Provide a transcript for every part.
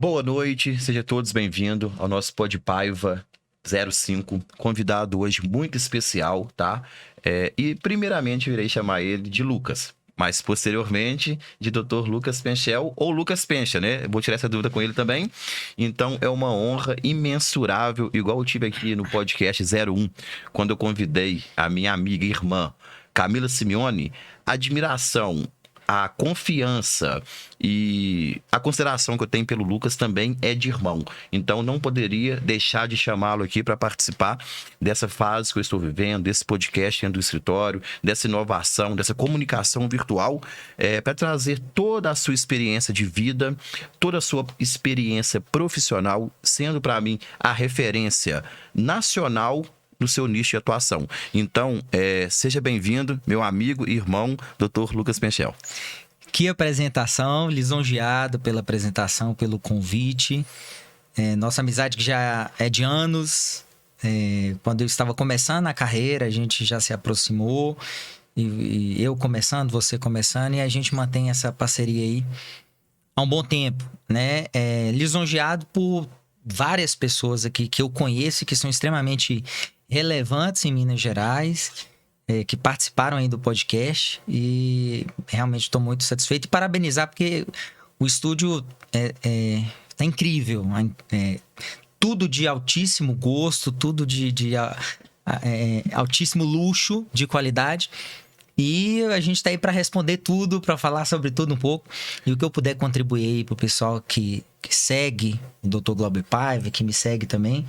Boa noite, sejam todos bem-vindos ao nosso Pod Paiva 05. Convidado hoje muito especial, tá? E primeiramente eu irei chamar ele de Lucas, mas posteriormente de Dr. Lucas Penchel ou Lucas Pencha, né? Eu vou tirar essa dúvida com ele também. Então é uma honra imensurável, igual eu tive aqui no podcast 01, quando eu convidei a minha amiga e irmã Camila Simeone, admiração, a confiança e a consideração que eu tenho pelo Lucas também é de irmão. Então não poderia deixar de chamá-lo aqui para participar dessa fase que eu estou vivendo, desse podcast dentro do escritório, dessa inovação, dessa comunicação virtual, para trazer toda a sua experiência de vida, toda a sua experiência profissional, sendo para mim a referência nacional no seu nicho de atuação. Então, seja bem-vindo, meu amigo e irmão, Dr. Lucas Penchel. Que apresentação, lisonjeado pela apresentação, pelo convite. Nossa amizade que já é de anos. Quando eu estava começando a carreira, a gente já se aproximou. E eu começando, você começando, e a gente mantém essa parceria aí há um bom tempo, né? Lisonjeado por várias pessoas aqui que eu conheço, que são extremamente relevantes em Minas Gerais, que participaram aí do podcast, e realmente estou muito satisfeito e parabenizar porque o estúdio tá incrível, tudo de altíssimo gosto, tudo de altíssimo luxo, de qualidade. E a gente tá aí para responder tudo, para falar sobre tudo um pouco. E o que eu puder contribuir aí pro pessoal que segue o Dr. Glauber Paiva, que me segue também,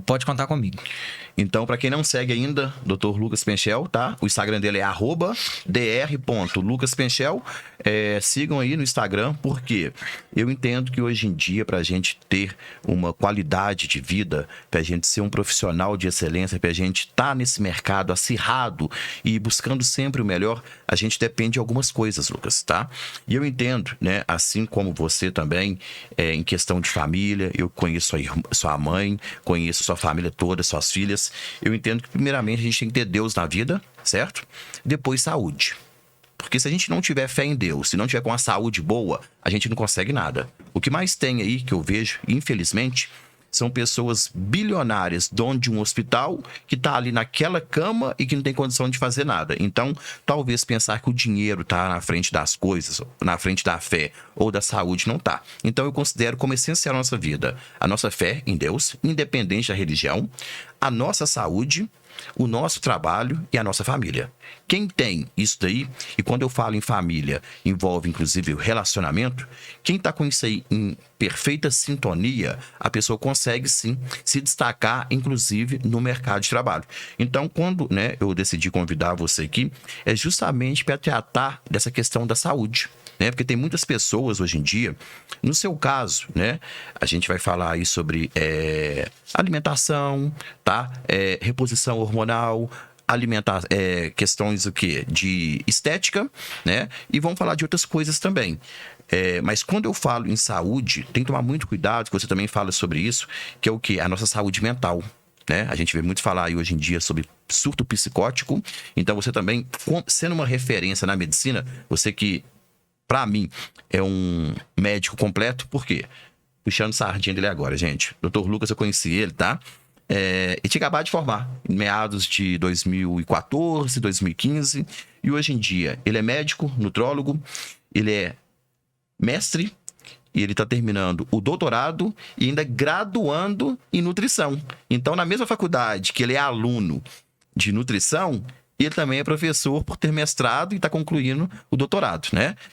pode contar comigo. Então, para quem não segue ainda, Dr. Lucas Penchel, tá? O Instagram dele é @dr.lucaspenchel. Sigam aí no Instagram, porque eu entendo que hoje em dia, para a gente ter uma qualidade de vida, para a gente ser um profissional de excelência, para a gente estar nesse mercado acirrado e buscando sempre o melhor, a gente depende de algumas coisas, Lucas, tá? E eu entendo, né? Assim como você também, em questão de família, eu conheço sua mãe, conheço sua família toda, suas filhas. Eu entendo que primeiramente a gente tem que ter Deus na vida, certo? Depois saúde. Porque se a gente não tiver fé em Deus, se não tiver com uma saúde boa, a gente não consegue nada. O que mais tem aí, que eu vejo, infelizmente, são pessoas bilionárias, dono de um hospital, que está ali naquela cama e que não tem condição de fazer nada. Então, talvez pensar que o dinheiro está na frente das coisas, na frente da fé ou da saúde, não está. Então, eu considero como essencial a nossa vida a nossa fé em Deus, independente da religião, a nossa saúde, o nosso trabalho e a nossa família. Quem tem isso daí, e quando eu falo em família, envolve inclusive o relacionamento, quem está com isso aí em perfeita sintonia, a pessoa consegue sim se destacar, inclusive no mercado de trabalho. Então, quando eu decidi convidar você aqui, é justamente para tratar dessa questão da saúde. Porque tem muitas pessoas hoje em dia, no seu caso, a gente vai falar aí sobre alimentação, tá? Reposição hormonal, questões de estética, e vamos falar de outras coisas também. Mas quando eu falo em saúde, tem que tomar muito cuidado, que você também fala sobre isso, que é o quê? A nossa saúde mental. A gente vê muito falar aí hoje em dia sobre surto psicótico. Então você também, sendo uma referência na medicina, você que para mim, é um médico completo, por quê? Puxando sardinha dele agora, gente. Dr. Lucas, eu conheci ele, tá? E tinha acabado de formar, em meados de 2014, 2015. E hoje em dia, ele é médico, nutrólogo, ele é mestre, e ele está terminando o doutorado e ainda graduando em nutrição. Então, na mesma faculdade que ele é aluno de nutrição, ele também é professor por ter mestrado e está concluindo o doutorado,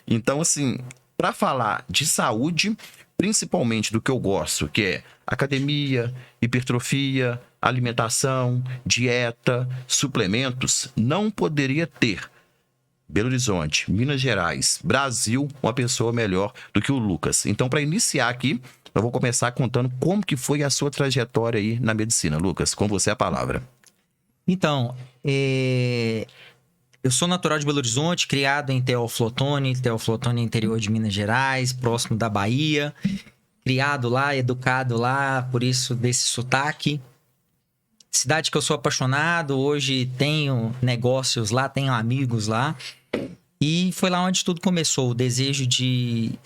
Então, assim, para falar de saúde, principalmente do que eu gosto, que é academia, hipertrofia, alimentação, dieta, suplementos, não poderia ter Belo Horizonte, Minas Gerais, Brasil, uma pessoa melhor do que o Lucas. Então, para iniciar aqui, eu vou começar contando como que foi a sua trajetória aí na medicina. Lucas, com você a palavra. Então, eu sou natural de Belo Horizonte, criado em Teoflotone. Teoflotone é interior de Minas Gerais, próximo da Bahia. Criado lá, educado lá, por isso desse sotaque. Cidade que eu sou apaixonado, hoje tenho negócios lá, tenho amigos lá. E foi lá onde tudo começou, o desejo de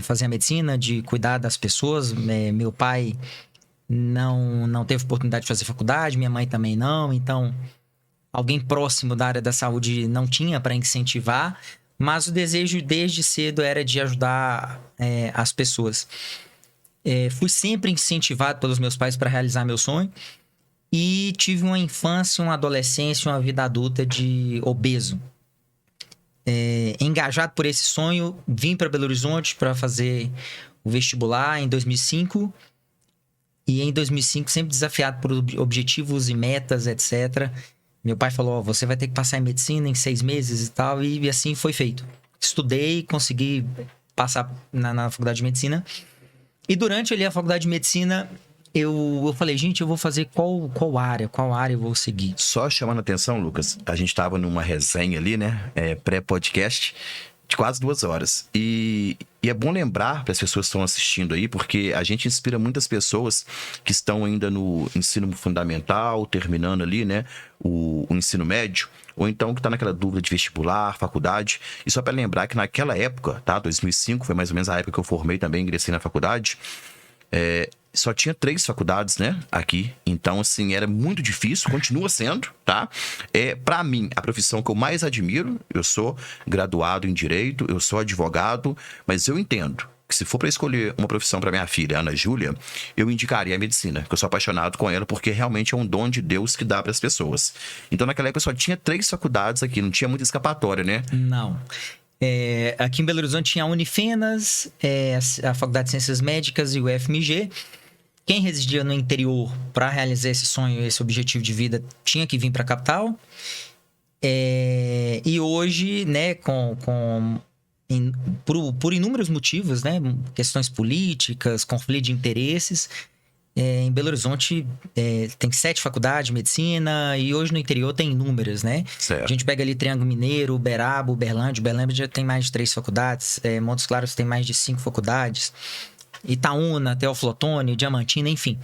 fazer a medicina, de cuidar das pessoas. Meu pai não teve oportunidade de fazer faculdade, minha mãe também não, então alguém próximo da área da saúde não tinha para incentivar, mas o desejo desde cedo era de ajudar as pessoas. Fui sempre incentivado pelos meus pais para realizar meu sonho e tive uma infância, uma adolescência, uma vida adulta de obeso. Engajado por esse sonho, vim para Belo Horizonte para fazer o vestibular em 2005. E em 2005, sempre desafiado por objetivos e metas, etc. Meu pai falou, você vai ter que passar em medicina em 6 meses e tal. E assim foi feito. Estudei, consegui passar na faculdade de medicina. E durante ali a faculdade de medicina, eu falei, gente, eu vou fazer qual área eu vou seguir? Só chamando a atenção, Lucas, a gente tava numa resenha ali, né? Pré-podcast, de quase 2 horas. E é bom lembrar para as pessoas que estão assistindo aí, porque a gente inspira muitas pessoas que estão ainda no ensino fundamental, terminando ali, né? O ensino médio, ou então que está naquela dúvida de vestibular, faculdade. E só para lembrar que naquela época, tá? 2005, foi mais ou menos a época que eu formei também, ingressei na faculdade. Só tinha 3 faculdades, né, aqui. Então, assim, era muito difícil, continua sendo, tá? Para mim, a profissão que eu mais admiro, eu sou graduado em Direito, eu sou advogado, mas eu entendo que se for para escolher uma profissão para minha filha, Ana Júlia, eu indicaria a medicina, que eu sou apaixonado com ela, porque realmente é um dom de Deus que dá para as pessoas. Então, naquela época, só tinha 3 faculdades aqui, não tinha muita escapatória, né? Não. Aqui em Belo Horizonte tinha a Unifenas, a Faculdade de Ciências Médicas e o UFMG. Quem residia no interior para realizar esse sonho, esse objetivo de vida, tinha que vir para a capital. E hoje, né, por inúmeros motivos, né, questões políticas, conflito de interesses, em Belo Horizonte tem 7 faculdades de medicina e hoje no interior tem inúmeras, né? Certo. A gente pega ali Triângulo Mineiro, Uberaba, Uberlândia já tem mais de 3 faculdades, Montes Claros tem mais de 5 faculdades, Itaúna, Teoflotone, Diamantina, enfim.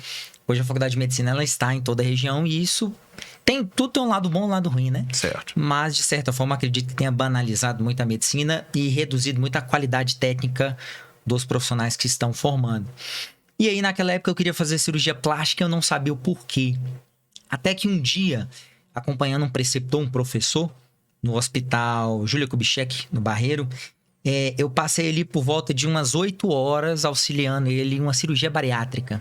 Hoje a faculdade de medicina ela está em toda a região e isso tudo tem um lado bom e um lado ruim, né? Certo. Mas, de certa forma, acredito que tenha banalizado muito a medicina e reduzido muito a qualidade técnica dos profissionais que estão formando. E aí, naquela época, eu queria fazer cirurgia plástica e eu não sabia o porquê. Até que um dia, acompanhando um preceptor, um professor, no hospital Júlia Kubitschek, no Barreiro, eu passei ali por volta de umas 8 horas auxiliando ele em uma cirurgia bariátrica.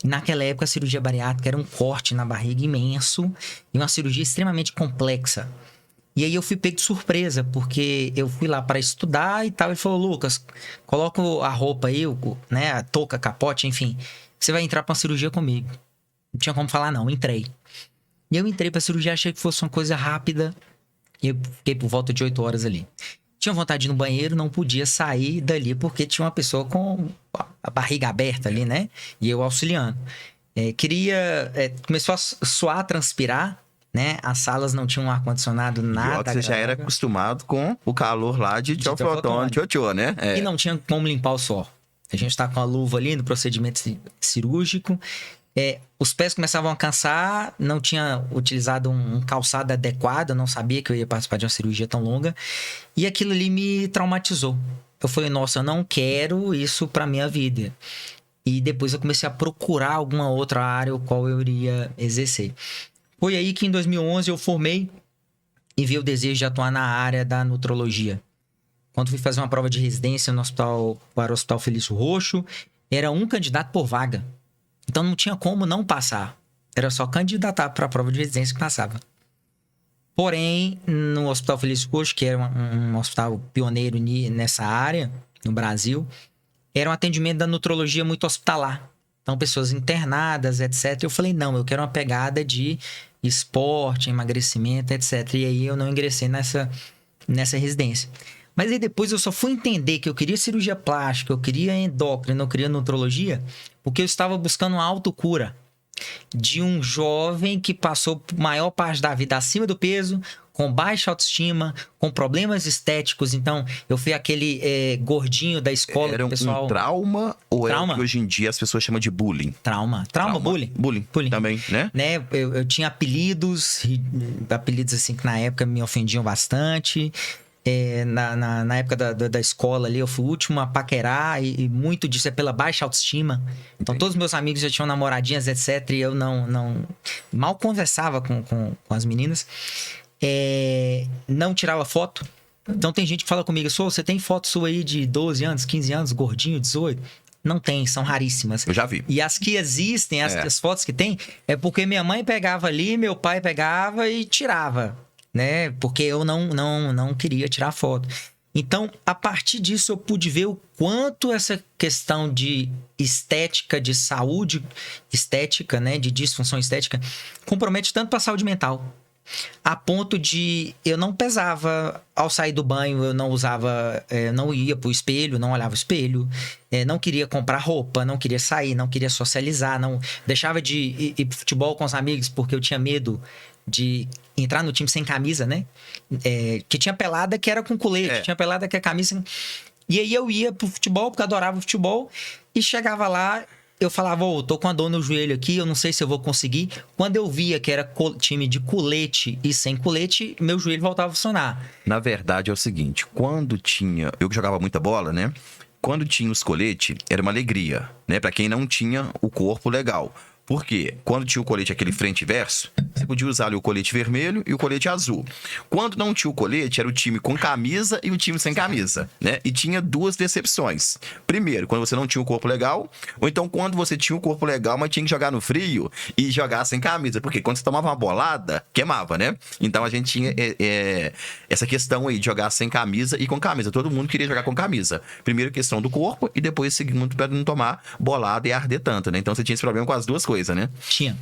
E naquela época, a cirurgia bariátrica era um corte na barriga imenso e uma cirurgia extremamente complexa. E aí eu fui pego de surpresa, porque eu fui lá para estudar e tal. Ele falou, Lucas, coloca a roupa aí, né, a touca, capote, enfim. Você vai entrar para uma cirurgia comigo. Não tinha como falar não, entrei. E eu entrei para a cirurgia, achei que fosse uma coisa rápida. E eu fiquei por volta de 8 horas ali. Tinha vontade de ir no banheiro, não podia sair dali, porque tinha uma pessoa com a barriga aberta ali, né? E eu auxiliando. Começou a suar, transpirar, né? As salas não tinham um ar-condicionado, nada. Você já era acostumado com o calor lá de Teoflotone, né? E não tinha como limpar o suor. A gente tá com a luva ali no procedimento cirúrgico. Os pés começavam a cansar, não tinha utilizado um calçado adequado, não sabia que eu ia participar de uma cirurgia tão longa. E aquilo ali me traumatizou. Eu falei, nossa, eu não quero isso pra minha vida. E depois eu comecei a procurar alguma outra área ao qual eu iria exercer. Foi aí que em 2011 eu formei e vi o desejo de atuar na área da nutrologia. Quando fui fazer uma prova de residência para o Hospital Felício Roxo, era um candidato por vaga. Então não tinha como não passar. Era só candidatar para a prova de residência que passava. Porém, no Hospital Felício Roxo, que era um hospital pioneiro nessa área, no Brasil, era um atendimento da nutrologia muito hospitalar. Então, pessoas internadas, etc. Eu falei, não, eu quero uma pegada de esporte, emagrecimento, etc. E aí eu não ingressei nessa residência. Mas aí depois eu só fui entender que eu queria cirurgia plástica, eu queria endócrino, eu queria nutrologia, porque eu estava buscando uma autocura de um jovem que passou a maior parte da vida acima do peso, com baixa autoestima, com problemas estéticos. Então, eu fui aquele gordinho da escola. Era pessoal... um trauma ou era o que hoje em dia as pessoas chamam de bullying? Trauma, bullying. Bullying também, né? Eu tinha apelidos assim que na época me ofendiam bastante. Na época da escola ali, eu fui o último a paquerar e muito disso é pela baixa autoestima. Então, todos os meus amigos já tinham namoradinhas, etc. E eu não mal conversava com as meninas. Não tirava foto. Então, tem gente que fala comigo, você tem foto sua aí de 12 anos, 15 anos, gordinho, 18? Não tem, são raríssimas. Eu já vi. E as que existem, as fotos que tem, é porque minha mãe pegava ali, meu pai pegava e tirava, né? Porque eu não queria tirar foto. Então, a partir disso, eu pude ver o quanto essa questão de estética, de saúde estética, né? De disfunção estética, compromete tanto para a saúde mental. A ponto de eu não pesava ao sair do banho, eu não usava, não ia pro espelho, não olhava o espelho, não queria comprar roupa, não queria sair, não queria socializar, não deixava de ir pro futebol com os amigos porque eu tinha medo de entrar no time sem camisa, né? Que tinha pelada que era com colete, tinha pelada que é camisa. E aí eu ia pro futebol porque eu adorava o futebol e chegava lá. Eu falava, tô com a dor no joelho aqui, eu não sei se eu vou conseguir. Quando eu via que era time de colete e sem colete, meu joelho voltava a funcionar. Na verdade é o seguinte, quando tinha... Eu que jogava muita bola, né? Quando tinha os coletes, era uma alegria, né? Pra quem não tinha o corpo legal. Por quê? Quando tinha o colete aquele frente e verso, você podia usar ali o colete vermelho e o colete azul. Quando não tinha o colete, era o time com camisa e o time sem camisa, né? E tinha duas decepções. Primeiro, quando você não tinha o corpo legal, ou então quando você tinha o corpo legal, mas tinha que jogar no frio e jogar sem camisa. Porque quando você tomava uma bolada, queimava, né? Então a gente tinha essa questão aí de jogar sem camisa e com camisa. Todo mundo queria jogar com camisa. Primeiro questão do corpo e depois segundo para não tomar bolada e arder tanto, né? Então você tinha esse problema com as duas coisas, né? Tinha.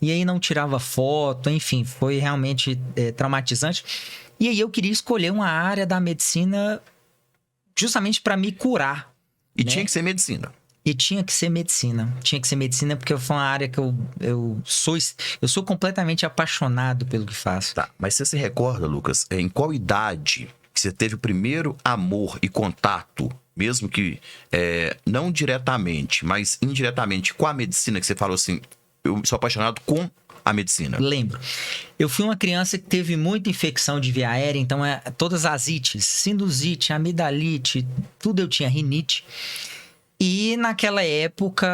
E aí não tirava foto, enfim, foi realmente traumatizante. E aí eu queria escolher uma área da medicina justamente para me curar. E né? tinha que ser medicina. E tinha que ser medicina. Tinha que ser medicina porque foi uma área que eu sou completamente apaixonado pelo que faço. Tá, mas você se recorda, Lucas, em qual idade que você teve o primeiro amor e contato, mesmo que não diretamente, mas indiretamente com a medicina, que você falou assim, eu sou apaixonado com a medicina? Lembro. Eu fui uma criança que teve muita infecção de via aérea, então todas as ites, sinusite, amidalite, tudo eu tinha, rinite. E naquela época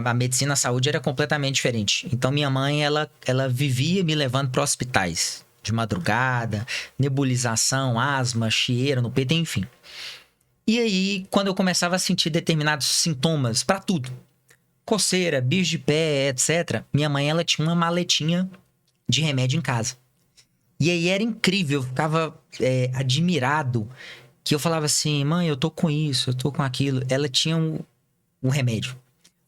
a medicina, a saúde era completamente diferente. Então minha mãe, ela vivia me levando para hospitais de madrugada, nebulização, asma, chieira no peito, enfim. E aí, quando eu começava a sentir determinados sintomas para tudo, coceira, bicho de pé, etc., minha mãe, ela tinha uma maletinha de remédio em casa. E aí era incrível, eu ficava admirado, que eu falava assim, mãe, eu tô com isso, eu tô com aquilo. Ela tinha um remédio.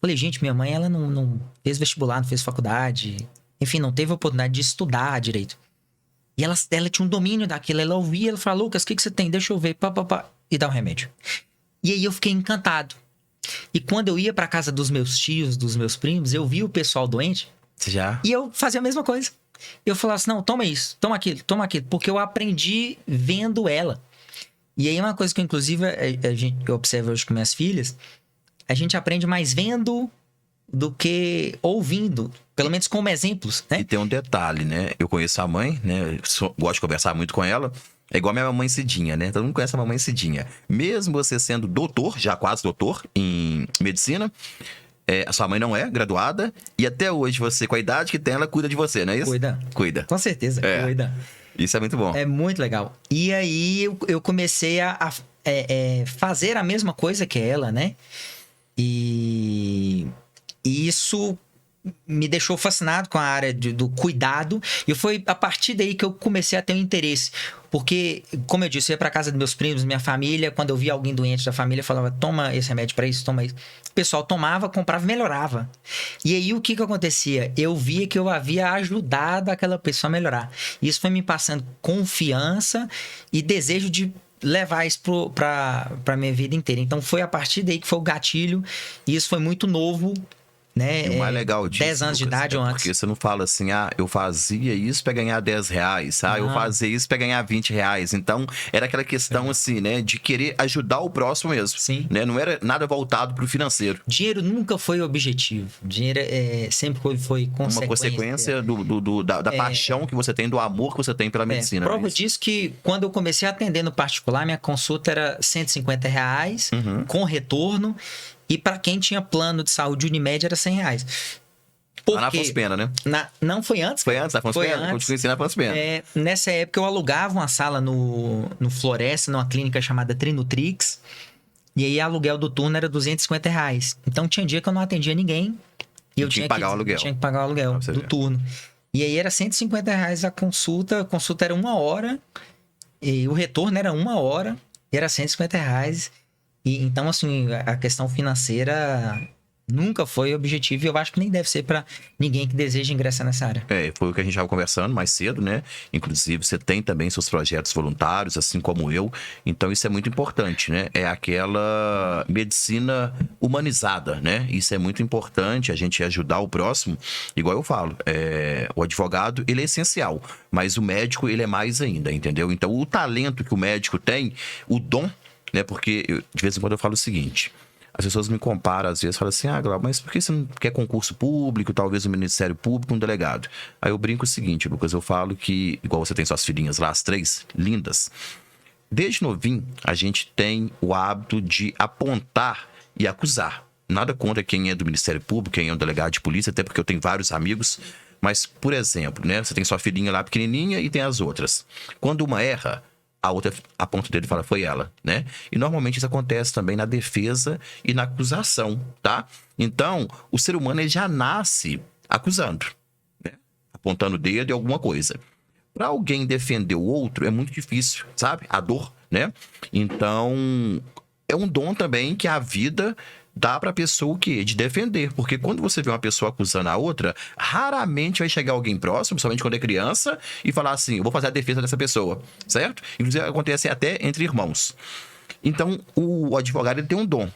Falei, gente, minha mãe, ela não fez vestibular, não fez faculdade, enfim, não teve a oportunidade de estudar direito. E ela tinha um domínio daquilo, ela ouvia, ela falava, Lucas, o que você tem? Deixa eu ver, e dá um remédio. E aí eu fiquei encantado. E quando eu ia pra casa dos meus tios, dos meus primos, eu via o pessoal doente. E eu fazia a mesma coisa. Eu falava assim, não, toma isso, toma aquilo. Porque eu aprendi vendo ela. E aí uma coisa que, inclusive, eu observo hoje com minhas filhas, a gente aprende mais vendo do que ouvindo. Pelo menos como exemplos, né? E tem um detalhe, né? Eu conheço a mãe, né? Gosto de conversar muito com ela. É igual a minha mamãe Cidinha, né? Todo mundo conhece a mamãe Cidinha. Mesmo você sendo doutor, já quase doutor em medicina, a sua mãe não é graduada. E até hoje você, com a idade que tem, ela cuida de você, não é isso? Cuida. Com certeza, cuida. Isso é muito bom. É muito legal. E aí eu comecei a fazer a mesma coisa que ela, né? E isso me deixou fascinado com a área do cuidado. E foi a partir daí que eu comecei a ter um interesse. Porque, como eu disse, eu ia pra casa dos meus primos, minha família. Quando eu via alguém doente da família, eu falava, toma esse remédio pra isso, toma isso. O pessoal tomava, comprava e melhorava. E aí, o que acontecia? Eu via que eu havia ajudado aquela pessoa a melhorar. Isso foi me passando confiança e desejo de levar isso pra minha vida inteira. Então, foi a partir daí que foi o gatilho. E isso foi muito novo né? E o mais legal disso, 10 anos de Lucas, idade ou antes. porque você não fala assim, eu fazia isso pra ganhar R$ 10, eu Não. fazia isso pra ganhar R$ 20. Então, era aquela questão assim, né, de querer ajudar o próximo mesmo. Sim. Né? Não era nada voltado pro financeiro. Dinheiro nunca foi objetivo. Dinheiro sempre foi consequência. Uma consequência da paixão que você tem, do amor que você tem pela medicina. Prova disso que quando eu comecei a atender no particular, minha consulta era R$ 150 com retorno. E para quem tinha plano de saúde Unimed era R$ 100. Lá na Afonso Pena, né? Não foi antes? Foi antes da Afonso Pena? Antes. Eu te conheci na Afonso Pena. Nessa época eu alugava uma sala no Floresta, numa clínica chamada Trinutrix. E aí o aluguel do turno era R$ 250. Então tinha dia que eu não atendia ninguém. E eu tinha que pagar o aluguel. Tinha que pagar o aluguel do turno. E aí era R$ 150 a consulta. A consulta era 1 hora. E o retorno era 1 hora. E era R$ 150. E, então, assim, a questão financeira nunca foi objetivo. E eu acho que nem deve ser para ninguém que deseja ingressar nessa área. Foi o que a gente estava conversando mais cedo, né? Inclusive, você tem também seus projetos voluntários, assim como eu. Então, isso é muito importante, né? É aquela medicina humanizada, né? Isso é muito importante, a gente ajudar o próximo. Igual eu falo, o advogado, ele é essencial. Mas o médico, ele é mais ainda, entendeu? Então, o talento que o médico tem, o dom, né? Porque, de vez em quando, eu falo o seguinte... As pessoas me comparam, às vezes, falam assim, Glauber, mas por que você não quer concurso público, talvez o Ministério Público, um delegado? Aí eu brinco o seguinte, Lucas, eu falo que, igual você tem suas filhinhas lá, as 3, lindas, desde novinho, a gente tem o hábito de apontar e acusar. Nada contra quem é do Ministério Público, quem é um delegado de polícia, até porque eu tenho vários amigos, mas, por exemplo, né, você tem sua filhinha lá pequenininha e tem as outras. Quando uma erra, a outra aponta o dedo e fala, foi ela, né? E normalmente isso acontece também na defesa e na acusação, tá? Então, o ser humano ele já nasce acusando, né? Apontando o dedo em alguma coisa. Para alguém defender o outro é muito difícil, sabe? A dor, né? Então, é um dom também que a vida dá para a pessoa o quê? De defender. Porque quando você vê uma pessoa acusando a outra, raramente vai chegar alguém próximo, principalmente quando é criança, e falar assim, eu vou fazer a defesa dessa pessoa, certo? Inclusive, acontece até entre irmãos. Então, o advogado ele tem um dom.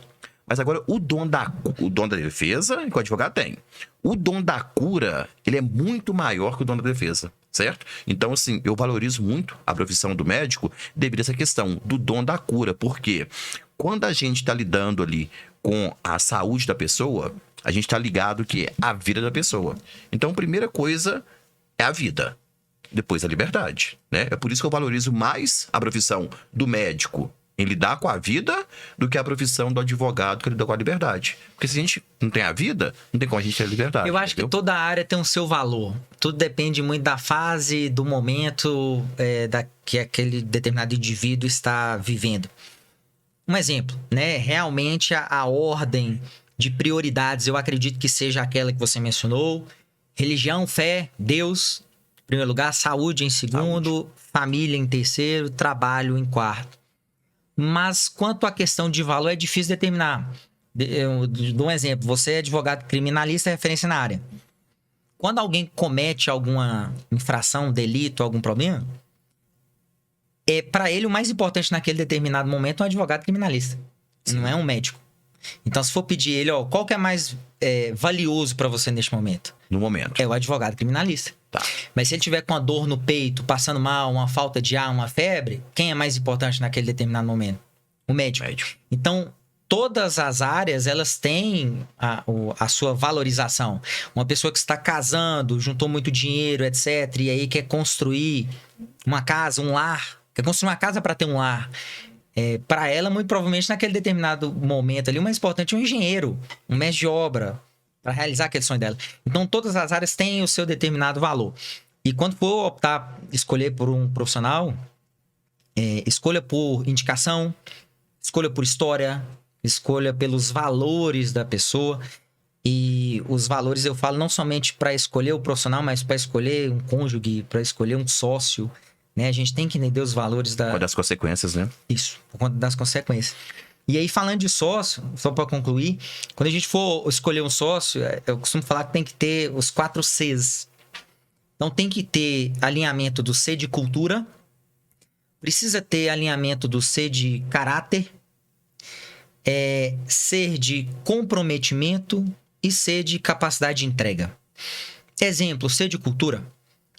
Mas agora, o dom da defesa, que o advogado tem. O dom da cura, ele é muito maior que o dom da defesa, certo? Então, assim, eu valorizo muito a profissão do médico devido a essa questão do dom da cura. Porque quando a gente está lidando ali com a saúde da pessoa, a gente está ligado que é a vida da pessoa. Então, a primeira coisa é a vida. Depois a liberdade, né? É por isso que eu valorizo mais a profissão do médico em lidar com a vida do que a profissão do advogado que lida com a liberdade. Porque se a gente não tem a vida, não tem como a gente ter a liberdade. Eu acho que toda área tem o seu valor. Tudo depende muito da fase, do momento que aquele determinado indivíduo está vivendo. Um exemplo, né? Realmente a ordem de prioridades, eu acredito que seja aquela que você mencionou. Religião, fé, Deus, em primeiro lugar. Saúde em segundo. Família em terceiro. Trabalho em quarto. Mas quanto à questão de valor, é difícil determinar. Eu dou um exemplo. Você é advogado criminalista, referência na área. Quando alguém comete alguma infração, delito, algum problema, para ele o mais importante naquele determinado momento é um advogado criminalista. Sim. Não é um médico. Então, se for pedir ele, qual que é mais valioso para você neste momento? No momento. É o advogado criminalista. Tá. Mas se ele tiver com a dor no peito, passando mal, uma falta de ar, uma febre, quem é mais importante naquele determinado momento? O médico. Então, todas as áreas, elas têm a sua valorização. Uma pessoa que está casando, juntou muito dinheiro, etc., e aí quer construir uma casa, um lar, quer construir uma casa para ter um lar. Para ela, muito provavelmente, naquele determinado momento ali, o mais importante é um engenheiro, um mestre de obra, para realizar aquele sonho dela. Então, todas as áreas têm o seu determinado valor. E quando for optar, escolher por um profissional, escolha por indicação, escolha por história, escolha pelos valores da pessoa. E os valores eu falo não somente para escolher o profissional, mas para escolher um cônjuge, para escolher um sócio, né? A gente tem que entender os valores Por conta das consequências, né? Isso, por conta das consequências. E aí, falando de sócio, só para concluir, quando a gente for escolher um sócio, eu costumo falar que tem que ter os 4 Cs. Então, tem que ter alinhamento do C de cultura, precisa ter alinhamento do C de caráter, C de comprometimento e C de capacidade de entrega. Exemplo, C de cultura.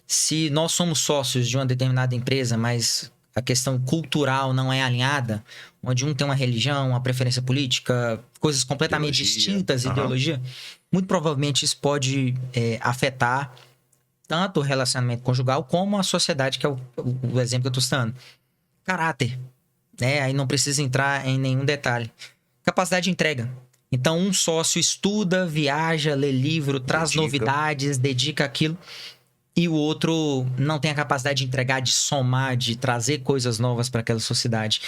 Se nós somos sócios de uma determinada empresa, mas a questão cultural não é alinhada, onde um tem uma religião, uma preferência política, coisas completamente distintas, ideologia, muito provavelmente isso pode afetar tanto o relacionamento conjugal como a sociedade, que é o exemplo que eu estou citando. Caráter, né? Aí não precisa entrar em nenhum detalhe. Capacidade de entrega. Então, um sócio estuda, viaja, lê livro, traz novidades, dedica aquilo, e o outro não tem a capacidade de entregar, de somar, de trazer coisas novas para aquela sociedade.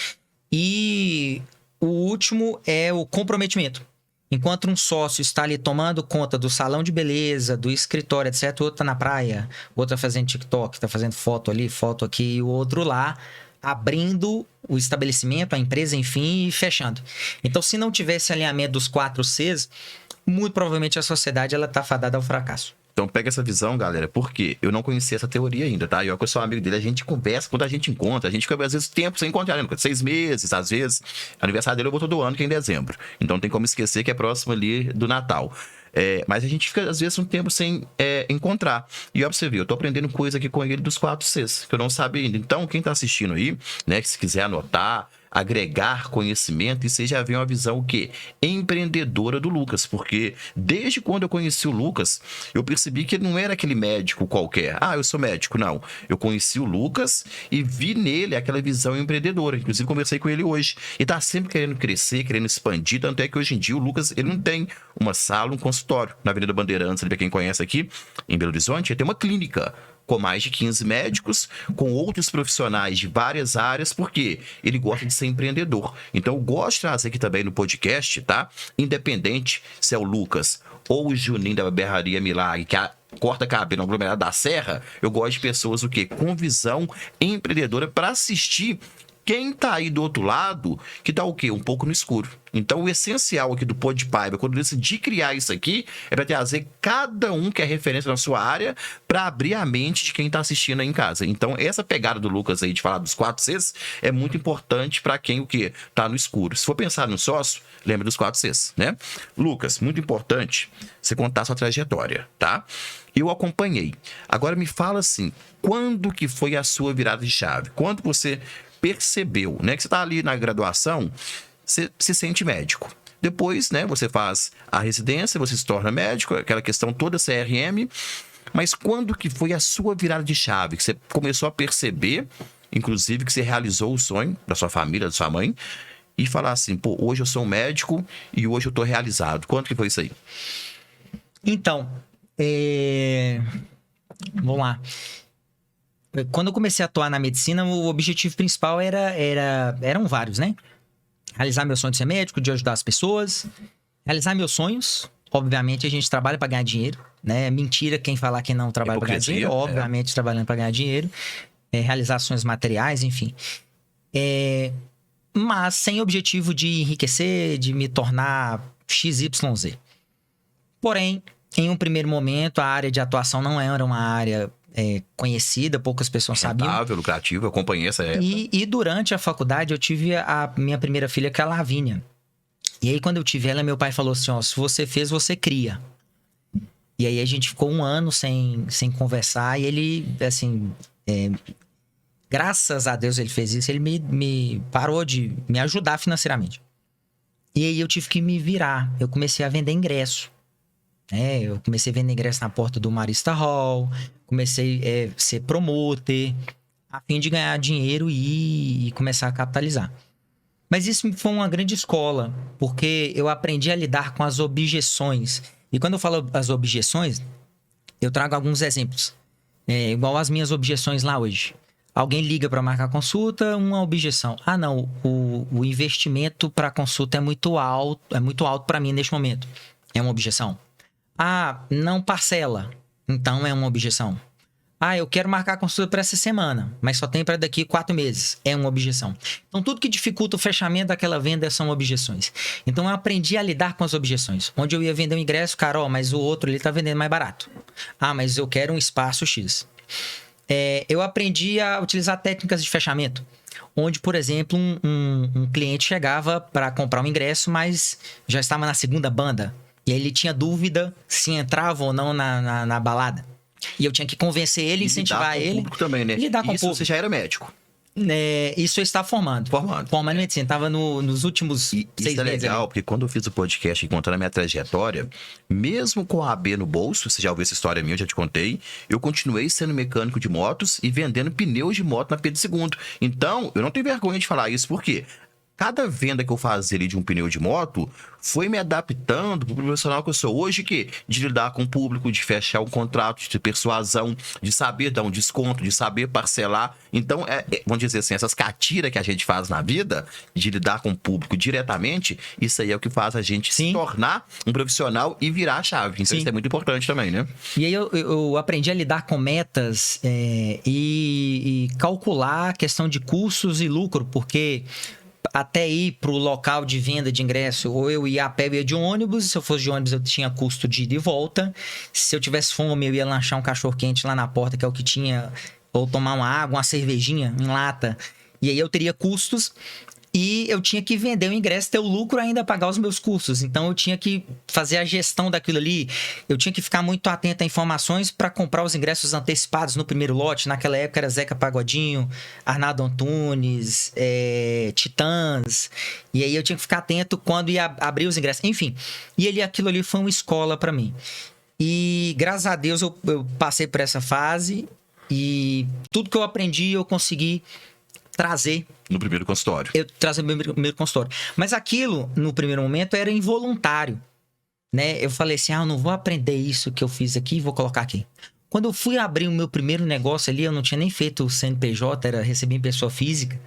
E o último é o comprometimento. Enquanto um sócio está ali tomando conta do salão de beleza, do escritório, etc., o outro está na praia, o outro está fazendo TikTok, está fazendo foto ali, foto aqui, e o outro lá, abrindo o estabelecimento, a empresa, enfim, e fechando. Então, se não tiver esse alinhamento dos 4 Cs, muito provavelmente a sociedade ela está fadada ao fracasso. Então pega essa visão, galera, porque eu não conhecia essa teoria ainda, tá? E eu sou amigo dele, a gente conversa, quando a gente encontra, a gente fica às vezes tempo sem encontrar, né? 6 meses, às vezes. Aniversário dele eu vou todo ano, que é em dezembro. Então não tem como esquecer que é próximo ali do Natal. Mas a gente fica, às vezes, um tempo sem encontrar. E ó, pra você ver, eu tô aprendendo coisa aqui com ele dos 4 Cs, que eu não sabia ainda. Então, quem tá assistindo aí, né, que se quiser anotar, agregar conhecimento, e você já vê uma visão o quê? Empreendedora do Lucas, porque desde quando eu conheci o Lucas, eu percebi que ele não era aquele médico qualquer. Ah, eu sou médico. Não. Eu conheci o Lucas e vi nele aquela visão empreendedora. Inclusive, conversei com ele hoje. E tá sempre querendo crescer, querendo expandir, tanto é que hoje em dia o Lucas, ele não tem uma sala, um consultório na Avenida Bandeirantes, ali pra quem conhece aqui, em Belo Horizonte, ele tem uma clínica com mais de 15 médicos, com outros profissionais de várias áreas, porque ele gosta de ser empreendedor. Então, eu gosto de trazer aqui também no podcast, tá? Independente se é o Lucas ou o Juninho da Barbearia Milagre, que corta cabelo no aglomerado da Serra, eu gosto de pessoas o quê? Com visão empreendedora para assistir quem tá aí do outro lado, que tá o quê? Um pouco no escuro. Então, o essencial aqui do Podpaiba, quando eu decidi criar isso aqui, é para trazer cada um que é referência na sua área para abrir a mente de quem tá assistindo aí em casa. Então, essa pegada do Lucas aí de falar dos 4 Cs é muito importante para quem o quê? Tá no escuro. Se for pensar no sócio, lembra dos 4 Cs, né? Lucas, muito importante você contar sua trajetória, tá? Eu acompanhei. Agora me fala assim, quando que foi a sua virada de chave? Quando você percebeu, né, que você está ali na graduação, você se sente médico. Depois, né, você faz a residência, você se torna médico, aquela questão toda CRM. Mas quando que foi a sua virada de chave? Que você começou a perceber, inclusive, que você realizou o sonho da sua família, da sua mãe, e falar assim, pô, hoje eu sou um médico e hoje eu tô realizado. Quando que foi isso aí? Então, vamos lá. Quando eu comecei a atuar na medicina, o objetivo principal eram vários, né? Realizar meu sonho de ser médico, de ajudar as pessoas. Realizar meus sonhos. Obviamente, a gente trabalha para ganhar dinheiro, né? Mentira quem falar que não trabalha para ganhar dinheiro. Obviamente, trabalhando para ganhar dinheiro. Realizar ações materiais, enfim. Mas sem objetivo de enriquecer, de me tornar XYZ. Porém, em um primeiro momento, a área de atuação não era uma área conhecida, poucas pessoas sabiam. Rentável, lucrativo, eu acompanhei essa época. E durante a faculdade eu tive a minha primeira filha, que é a Lavínia. E aí quando eu tive ela, meu pai falou assim, ó, se você fez, você cria. E aí a gente ficou 1 ano sem conversar, e ele, assim, graças a Deus ele fez isso, ele me parou de me ajudar financeiramente. E aí eu tive que me virar, eu comecei a vender ingresso. Eu comecei a vender ingresso na porta do Marista Hall, comecei a ser promoter, a fim de ganhar dinheiro e começar a capitalizar. Mas isso foi uma grande escola, porque eu aprendi a lidar com as objeções. E quando eu falo as objeções, eu trago alguns exemplos. Igual as minhas objeções lá hoje. Alguém liga para marcar consulta, uma objeção. Ah, não, o investimento para consulta é muito alto para mim neste momento. É uma objeção. Ah, não parcela. Então é uma objeção. Ah, eu quero marcar a consulta para essa semana, mas só tem para daqui 4 meses. É uma objeção. Então, tudo que dificulta o fechamento daquela venda são objeções. Então, eu aprendi a lidar com as objeções. Onde eu ia vender um ingresso, cara, mas o outro ele tá vendendo mais barato. Ah, mas eu quero um espaço X. Eu aprendi a utilizar técnicas de fechamento. Onde, por exemplo, um cliente chegava para comprar um ingresso, mas já estava na segunda banda. E aí ele tinha dúvida se entrava ou não na balada. E eu tinha que convencer ele, incentivar ele. Lidar com o público também, né? Lidar com o Isso público. você já era médico. Isso eu estava formando. Formando em medicina. Estava nos últimos 6 Isso é meses. legal, Ali. porque quando eu fiz o podcast contando a minha trajetória, mesmo com a AB no bolso, você já ouviu essa história minha, eu já te contei, eu continuei sendo mecânico de motos e vendendo pneus de moto na Pedro II. Então, eu não tenho vergonha de falar isso, porque cada venda que eu fazia ali de um pneu de moto foi me adaptando pro profissional que eu sou hoje, que de lidar com o público, de fechar um contrato, de ter persuasão, de saber dar um desconto, de saber parcelar. Então, vamos dizer assim, essas catiras que a gente faz na vida, de lidar com o público diretamente, isso aí é o que faz a gente se tornar um profissional e virar a chave. Então, isso é muito importante também, né? E aí eu aprendi a lidar com metas e calcular a questão de custos e lucro, porque até ir para o local de venda de ingresso, ou eu ia a pé, eu ia de ônibus. Se eu fosse de ônibus, eu tinha custo de ida e volta. Se eu tivesse fome, eu ia lanchar um cachorro-quente lá na porta, que é o que tinha, ou tomar uma água, uma cervejinha em lata. E aí eu teria custos. E eu tinha que vender o ingresso, ter o lucro ainda pagar os meus custos. Então eu tinha que fazer a gestão daquilo ali. Eu tinha que ficar muito atento a informações para comprar os ingressos antecipados no primeiro lote. Naquela época era Zeca Pagodinho, Arnaldo Antunes, Titãs. E aí eu tinha que ficar atento quando ia abrir os ingressos. Enfim, e aquilo ali foi uma escola para mim. E graças a Deus eu passei por essa fase e tudo que eu aprendi eu consegui trazer no primeiro consultório. Eu trazer no meu primeiro consultório. Mas aquilo, no primeiro momento, era involuntário, né? Eu falei assim, eu não vou aprender isso que eu fiz aqui e vou colocar aqui. Quando eu fui abrir o meu primeiro negócio ali, eu não tinha nem feito o CNPJ, recebi em pessoa física.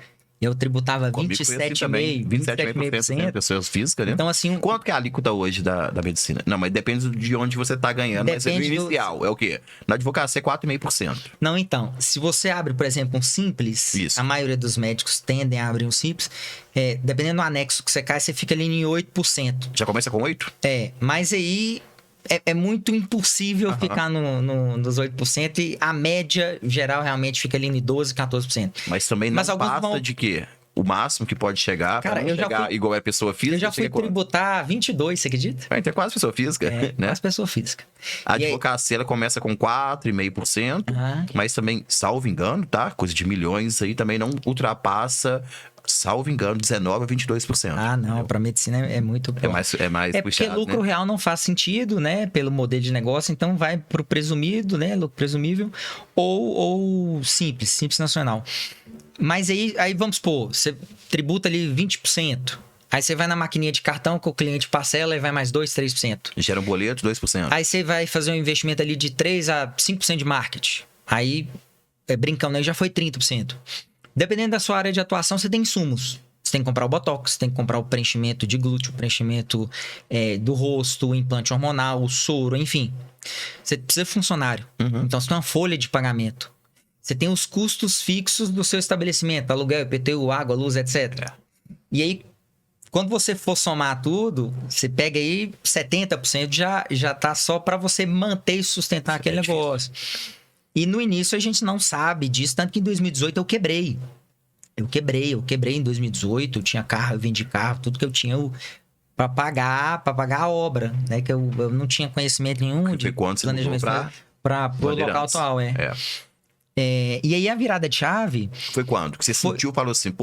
Eu tributava 27,5%. Pessoas físicas, né? Então, assim... Quanto que é a alíquota hoje da medicina? Não, mas depende de onde você está ganhando. Mas o inicial é o quê? Na advocacia é 4,5%. Não, então. Se você abre, por exemplo, um simples, a maioria dos médicos tendem a abrir um simples, dependendo do anexo que você cai, você fica ali em 8%. Já começa com 8%? Mas aí... É muito impossível ficar nos 8% e a média geral realmente fica ali em 12%, 14%. Mas também não passa de quê? O máximo que pode chegar, cara, para não chegar igual é pessoa física. Eu já fui tributar 22, você acredita? Então é quase pessoa física, né? Quase pessoa física. A advocacia, ela começa com 4,5%, mas também, salvo engano, tá? Coisa de milhões aí, também não ultrapassa... Salvo engano, 19% a 22%. Não, para medicina é muito... É mais puxado, porque lucro real não faz sentido, né? Pelo modelo de negócio, então vai pro presumido, né? Lucro presumível, ou simples nacional. Mas aí vamos supor, você tributa ali 20%. Aí você vai na maquininha de cartão que o cliente parcela e vai mais 2%, 3%. Gera um boleto, 2%. Aí você vai fazer um investimento ali de 3% a 5% de marketing. Aí, brincando, aí já foi 30%. Dependendo da sua área de atuação, você tem insumos. Você tem que comprar o botox, você tem que comprar o preenchimento de glúteo, o preenchimento do rosto, o implante hormonal, o soro, enfim. Você precisa de funcionário. Então, você tem uma folha de pagamento. Você tem os custos fixos do seu estabelecimento, aluguel, IPTU, água, luz, etc. E aí, quando você for somar tudo, você pega aí 70% já tá só para você manter e sustentar aquele negócio. E no início a gente não sabe disso, tanto que em 2018 eu quebrei. Eu quebrei em 2018, eu tinha carro, eu vendi carro, tudo que eu tinha para pagar a obra, né? Que eu não tinha conhecimento nenhum de planejamento para o local atual, e aí a virada de chave... Foi quando? Que você sentiu e falou assim,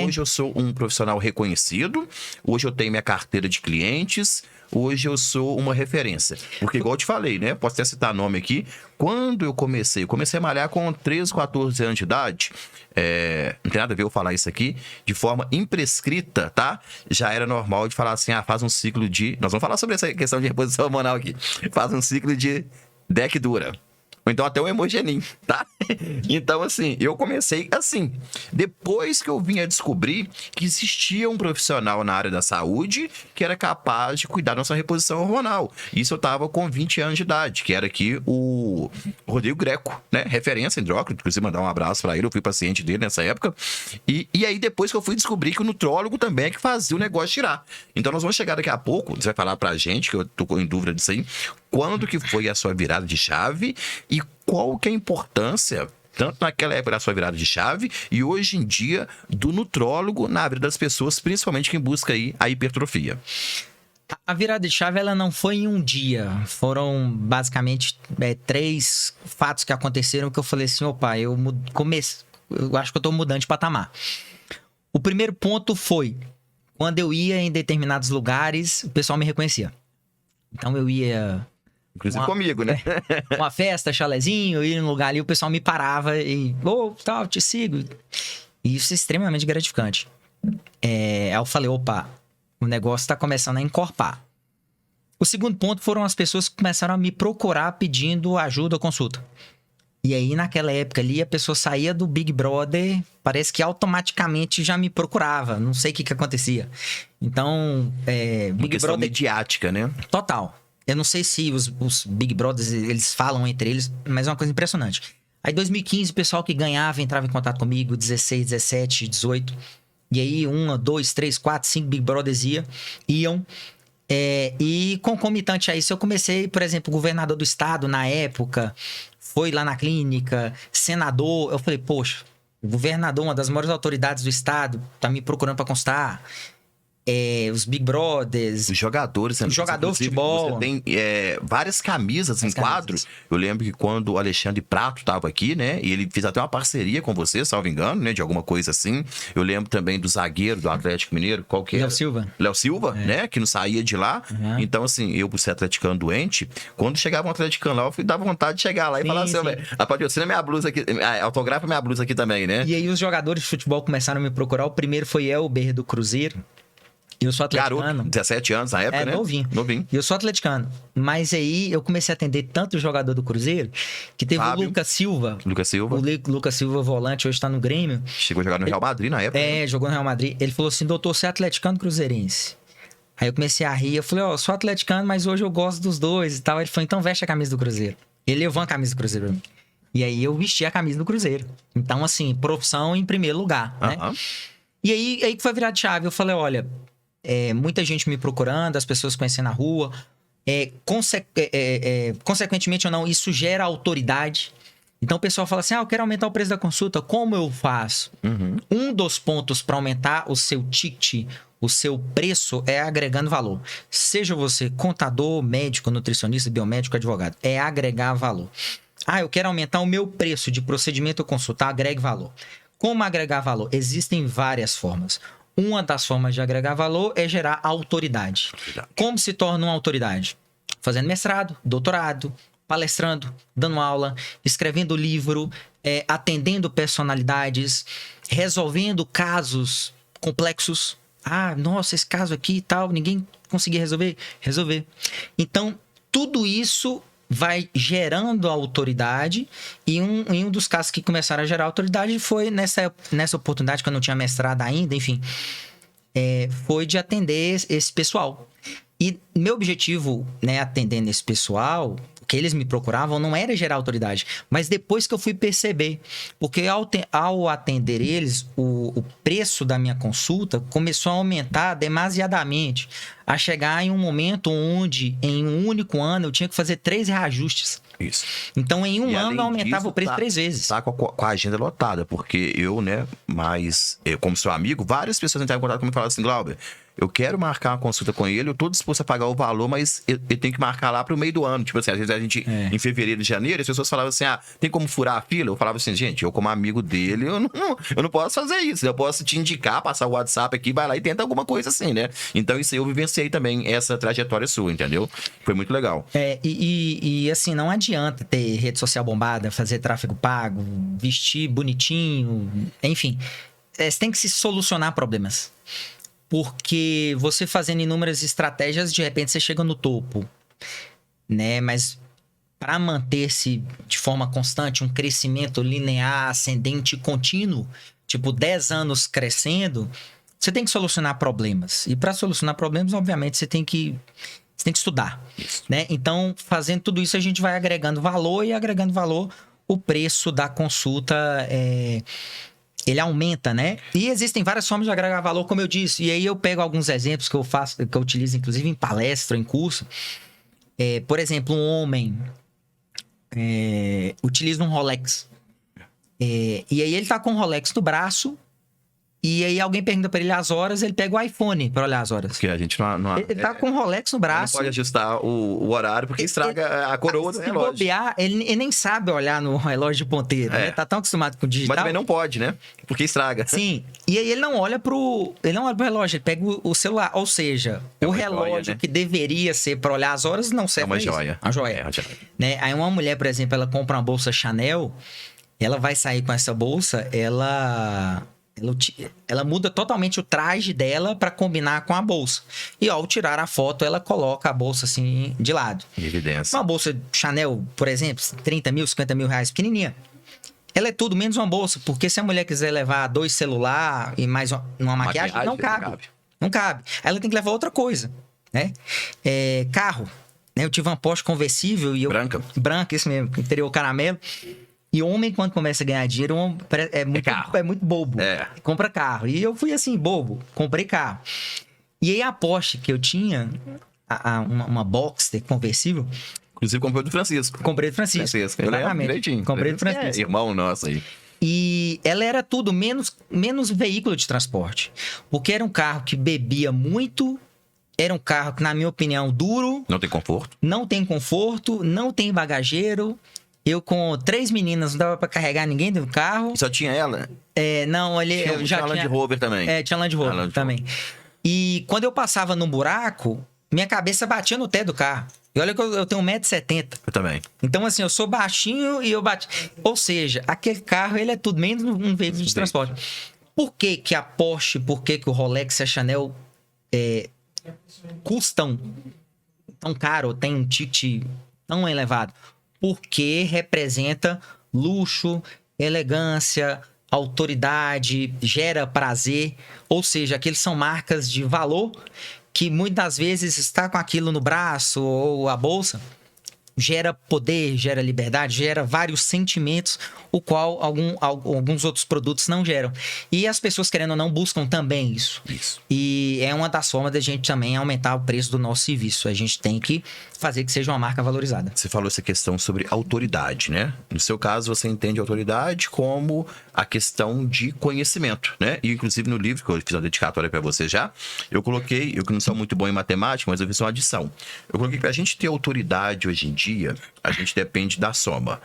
hoje eu sou um profissional reconhecido, hoje eu tenho minha carteira de clientes, hoje eu sou uma referência. Porque igual eu te falei, né? Posso até citar nome aqui. Quando eu comecei a malhar com 13, 14 anos de idade. Não tem nada a ver eu falar isso aqui. De forma imprescrita, tá? Já era normal de falar assim, faz um ciclo de... Nós vamos falar sobre essa questão de reposição hormonal aqui. Faz um ciclo de DEC dura. Ou então até o Hemogenin, tá? Então, assim, eu comecei assim. Depois que eu vim a descobrir que existia um profissional na área da saúde que era capaz de cuidar da nossa reposição hormonal. Isso eu tava com 20 anos de idade, que era aqui o Rodrigo Greco, né? Referência em endócrino, inclusive mandar um abraço pra ele, eu fui paciente dele nessa época. E aí depois que eu fui descobrir que o nutrólogo também é que fazia o negócio girar. Então nós vamos chegar daqui a pouco, você vai falar pra gente, que eu tô em dúvida disso aí, quando que foi a sua virada de chave e qual que é a importância, tanto naquela época da sua virada de chave e hoje em dia, do nutrólogo na vida das pessoas, principalmente quem busca aí a hipertrofia. A virada de chave, ela não foi em um dia. Foram, basicamente, 3 fatos que aconteceram que eu falei assim, opa, eu acho que eu tô mudando de patamar. O primeiro ponto foi, quando eu ia em determinados lugares, o pessoal me reconhecia. Então eu ia... Inclusive comigo, né? Uma festa, chalezinho, eu ia num lugar ali, o pessoal me parava e... tal, te sigo. E isso é extremamente gratificante. Aí eu falei, opa, o negócio tá começando a encorpar. O segundo ponto foram as pessoas que começaram a me procurar pedindo ajuda ou consulta. E aí, naquela época ali, a pessoa saía do Big Brother, parece que automaticamente já me procurava. Não sei o que acontecia. Então, Uma questão midiática, né? Total. Eu não sei se os Big Brothers, eles falam entre eles, mas é uma coisa impressionante. Aí, em 2015, o pessoal que ganhava entrava em contato comigo, 16, 17, 18. E aí, 1, 2, 3, 4, 5 Big Brothers iam. E concomitante a isso, eu comecei, por exemplo, o governador do estado, na época, foi lá na clínica, senador. Eu falei, poxa, o governador, uma das maiores autoridades do estado, tá me procurando para consultar. Os Big Brothers. Os jogadores. O jogador de futebol. Você tem várias camisas em quadros. Eu lembro que quando o Alexandre Prato estava aqui, né? E ele fez até uma parceria com você, salvo engano, né? De alguma coisa assim. Eu lembro também do zagueiro do Atlético Mineiro. Qual que é? Léo Silva, né? Que não saía de lá. Uhum. Então, assim, eu, por ser atleticano doente, quando chegava um atleticano lá, eu dava vontade de chegar lá e falar assim, patrocina minha blusa aqui, autografa minha blusa aqui também, né? E aí os jogadores de futebol começaram a me procurar. O primeiro foi Elber do Cruzeiro. Eu sou atleticano. Garoto, 17 anos na época, né? Novinho. E eu sou atleticano. Mas aí eu comecei a atender tanto jogador do Cruzeiro que teve Fábio, o Lucas Silva. O Lucas Silva, volante, hoje tá no Grêmio. Chegou a jogar no Real Madrid na época. Né? Jogou no Real Madrid. Ele falou assim, doutor, você é atleticano cruzeirense? Aí eu comecei a rir. Eu falei, sou atleticano, mas hoje eu gosto dos dois e tal. Ele falou, então veste a camisa do Cruzeiro. Ele levou a camisa do Cruzeiro pra mim. E aí eu vesti a camisa do Cruzeiro. Então, assim, profissão em primeiro lugar, né? E aí que foi virar de chave. Eu falei, olha... muita gente me procurando, as pessoas conhecendo na rua. Consequentemente ou não, isso gera autoridade. Então o pessoal fala assim, eu quero aumentar o preço da consulta, como eu faço? Uhum. Um dos pontos para aumentar o seu ticket, o seu preço, é agregando valor. Seja você contador, médico, nutricionista, biomédico, advogado. É agregar valor. Eu quero aumentar o meu preço de procedimento ou consulta, agregue valor. Como agregar valor? Existem várias formas. Uma das formas de agregar valor é gerar autoridade. Como se torna uma autoridade? Fazendo mestrado, doutorado, palestrando, dando aula, escrevendo livro, atendendo personalidades, resolvendo casos complexos. Nossa, esse caso aqui e tal, ninguém conseguia resolver. Então, tudo isso vai gerando autoridade e um dos casos que começaram a gerar autoridade foi nessa oportunidade que eu não tinha mestrado ainda, enfim, foi de atender esse pessoal. E meu objetivo, né, atendendo esse pessoal, que eles me procuravam, não era gerar autoridade, mas depois que eu fui perceber, porque ao atender eles, o preço da minha consulta começou a aumentar demasiadamente, a chegar em um momento onde, em um único ano, eu tinha que fazer 3 reajustes. Isso. Então, em um ano, eu aumentava o preço 3 vezes. Tá com a agenda lotada, porque eu, né, como seu amigo, várias pessoas entraram em contato comigo e falaram assim, Glauber, eu quero marcar uma consulta com ele, eu tô disposto a pagar o valor, mas eu tenho que marcar lá pro meio do ano. Tipo assim, às vezes a gente, em fevereiro e janeiro, as pessoas falavam assim, tem como furar a fila? Eu falava assim, gente, eu como amigo dele, eu não posso fazer isso. Eu posso te indicar, passar o WhatsApp aqui, vai lá e tenta alguma coisa assim, né? Então isso aí eu vivenciei também, essa trajetória sua, entendeu? Foi muito legal. E assim, não adianta ter rede social bombada, fazer tráfego pago, vestir bonitinho, enfim. Você tem que se solucionar problemas. Porque você fazendo inúmeras estratégias, de repente você chega no topo, né? Mas para manter-se de forma constante, um crescimento linear, ascendente, contínuo, tipo 10 anos crescendo, você tem que solucionar problemas. E para solucionar problemas, obviamente, você tem que estudar, né? Então, fazendo tudo isso, a gente vai agregando valor e agregando valor, o preço da consulta ele aumenta, né? E existem várias formas de agregar valor, como eu disse. E aí eu pego alguns exemplos que eu utilizo, inclusive, em palestra, em curso. Por exemplo, um homem utiliza um Rolex. E aí ele tá com um Rolex no braço E aí alguém pergunta pra ele as horas, ele pega o iPhone pra olhar as horas. Porque a gente não Ele tá com o Rolex no braço. não pode ajustar o horário, porque estraga a coroa do Se relógio. bobear, ele nem sabe olhar no relógio de ponteiro, né? Tá tão acostumado com o digital. Mas também não pode, né? Porque estraga. Sim, e aí ele não olha pro relógio, ele pega o celular. Ou seja, o uma relógio joia, né? que deveria ser pra olhar as horas não serve É uma pra isso. joia. Uma joia. É uma joia. Né? Aí uma mulher, por exemplo, ela compra uma bolsa Chanel, ela vai sair com essa bolsa, ela muda totalmente o traje dela pra combinar com a bolsa. E ao tirar a foto, ela coloca a bolsa assim de lado. Em evidência. Uma bolsa Chanel, por exemplo, 30 mil, 50 mil reais, pequenininha. Ela é tudo menos uma bolsa, porque se a mulher quiser levar 2 celular e mais uma maquiagem, não cabe. Não cabe. Ela tem que levar outra coisa, né? Carro. Né? Eu tive uma Porsche conversível e eu... Branca. Branca, isso mesmo, interior caramelo. E homem, quando começa a ganhar dinheiro, é muito bobo. Compra carro. E eu fui assim, bobo. Comprei carro. E aí a Porsche que eu tinha, uma Boxster conversível... Inclusive comprei do Francisco. Comprei do Francisco. Eu lembro direitinho. Comprei do Francisco. Irmão nosso aí. E ela era tudo menos veículo de transporte. Porque era um carro que bebia muito, era um carro que, na minha opinião, duro. Não tem conforto. Não tem conforto, não tem bagageiro. Eu com 3 meninas não dava pra carregar ninguém dentro do carro. E só tinha ela? Não, eu já tinha Land Rover também. Tinha Land Rover também. E quando eu passava num buraco, minha cabeça batia no teto do carro. E olha que eu tenho 1,70 m. Eu também. Então, assim, eu sou baixinho e eu bati. Ou seja, aquele carro, ele é tudo menos um veículo de transporte. Por que que a Porsche, por que que o Rolex e a Chanel custam tão caro, tem um ticket tão elevado? Porque representa luxo, elegância, autoridade, gera prazer. Ou seja, aqueles são marcas de valor que muitas vezes está com aquilo no braço ou a bolsa, gera poder, gera liberdade, gera vários sentimentos, o qual alguns outros produtos não geram. E as pessoas, querendo ou não, buscam também isso. E é uma das formas da gente também aumentar o preço do nosso serviço. A gente tem que fazer que seja uma marca valorizada. Você falou essa questão sobre autoridade, né? No seu caso, você entende autoridade como a questão de conhecimento, né? E, inclusive, no livro, que eu fiz uma dedicatória para você já, eu coloquei, eu que não sou muito bom em matemática, mas eu fiz uma adição. Eu coloquei que para a gente ter autoridade hoje em dia, a gente depende da soma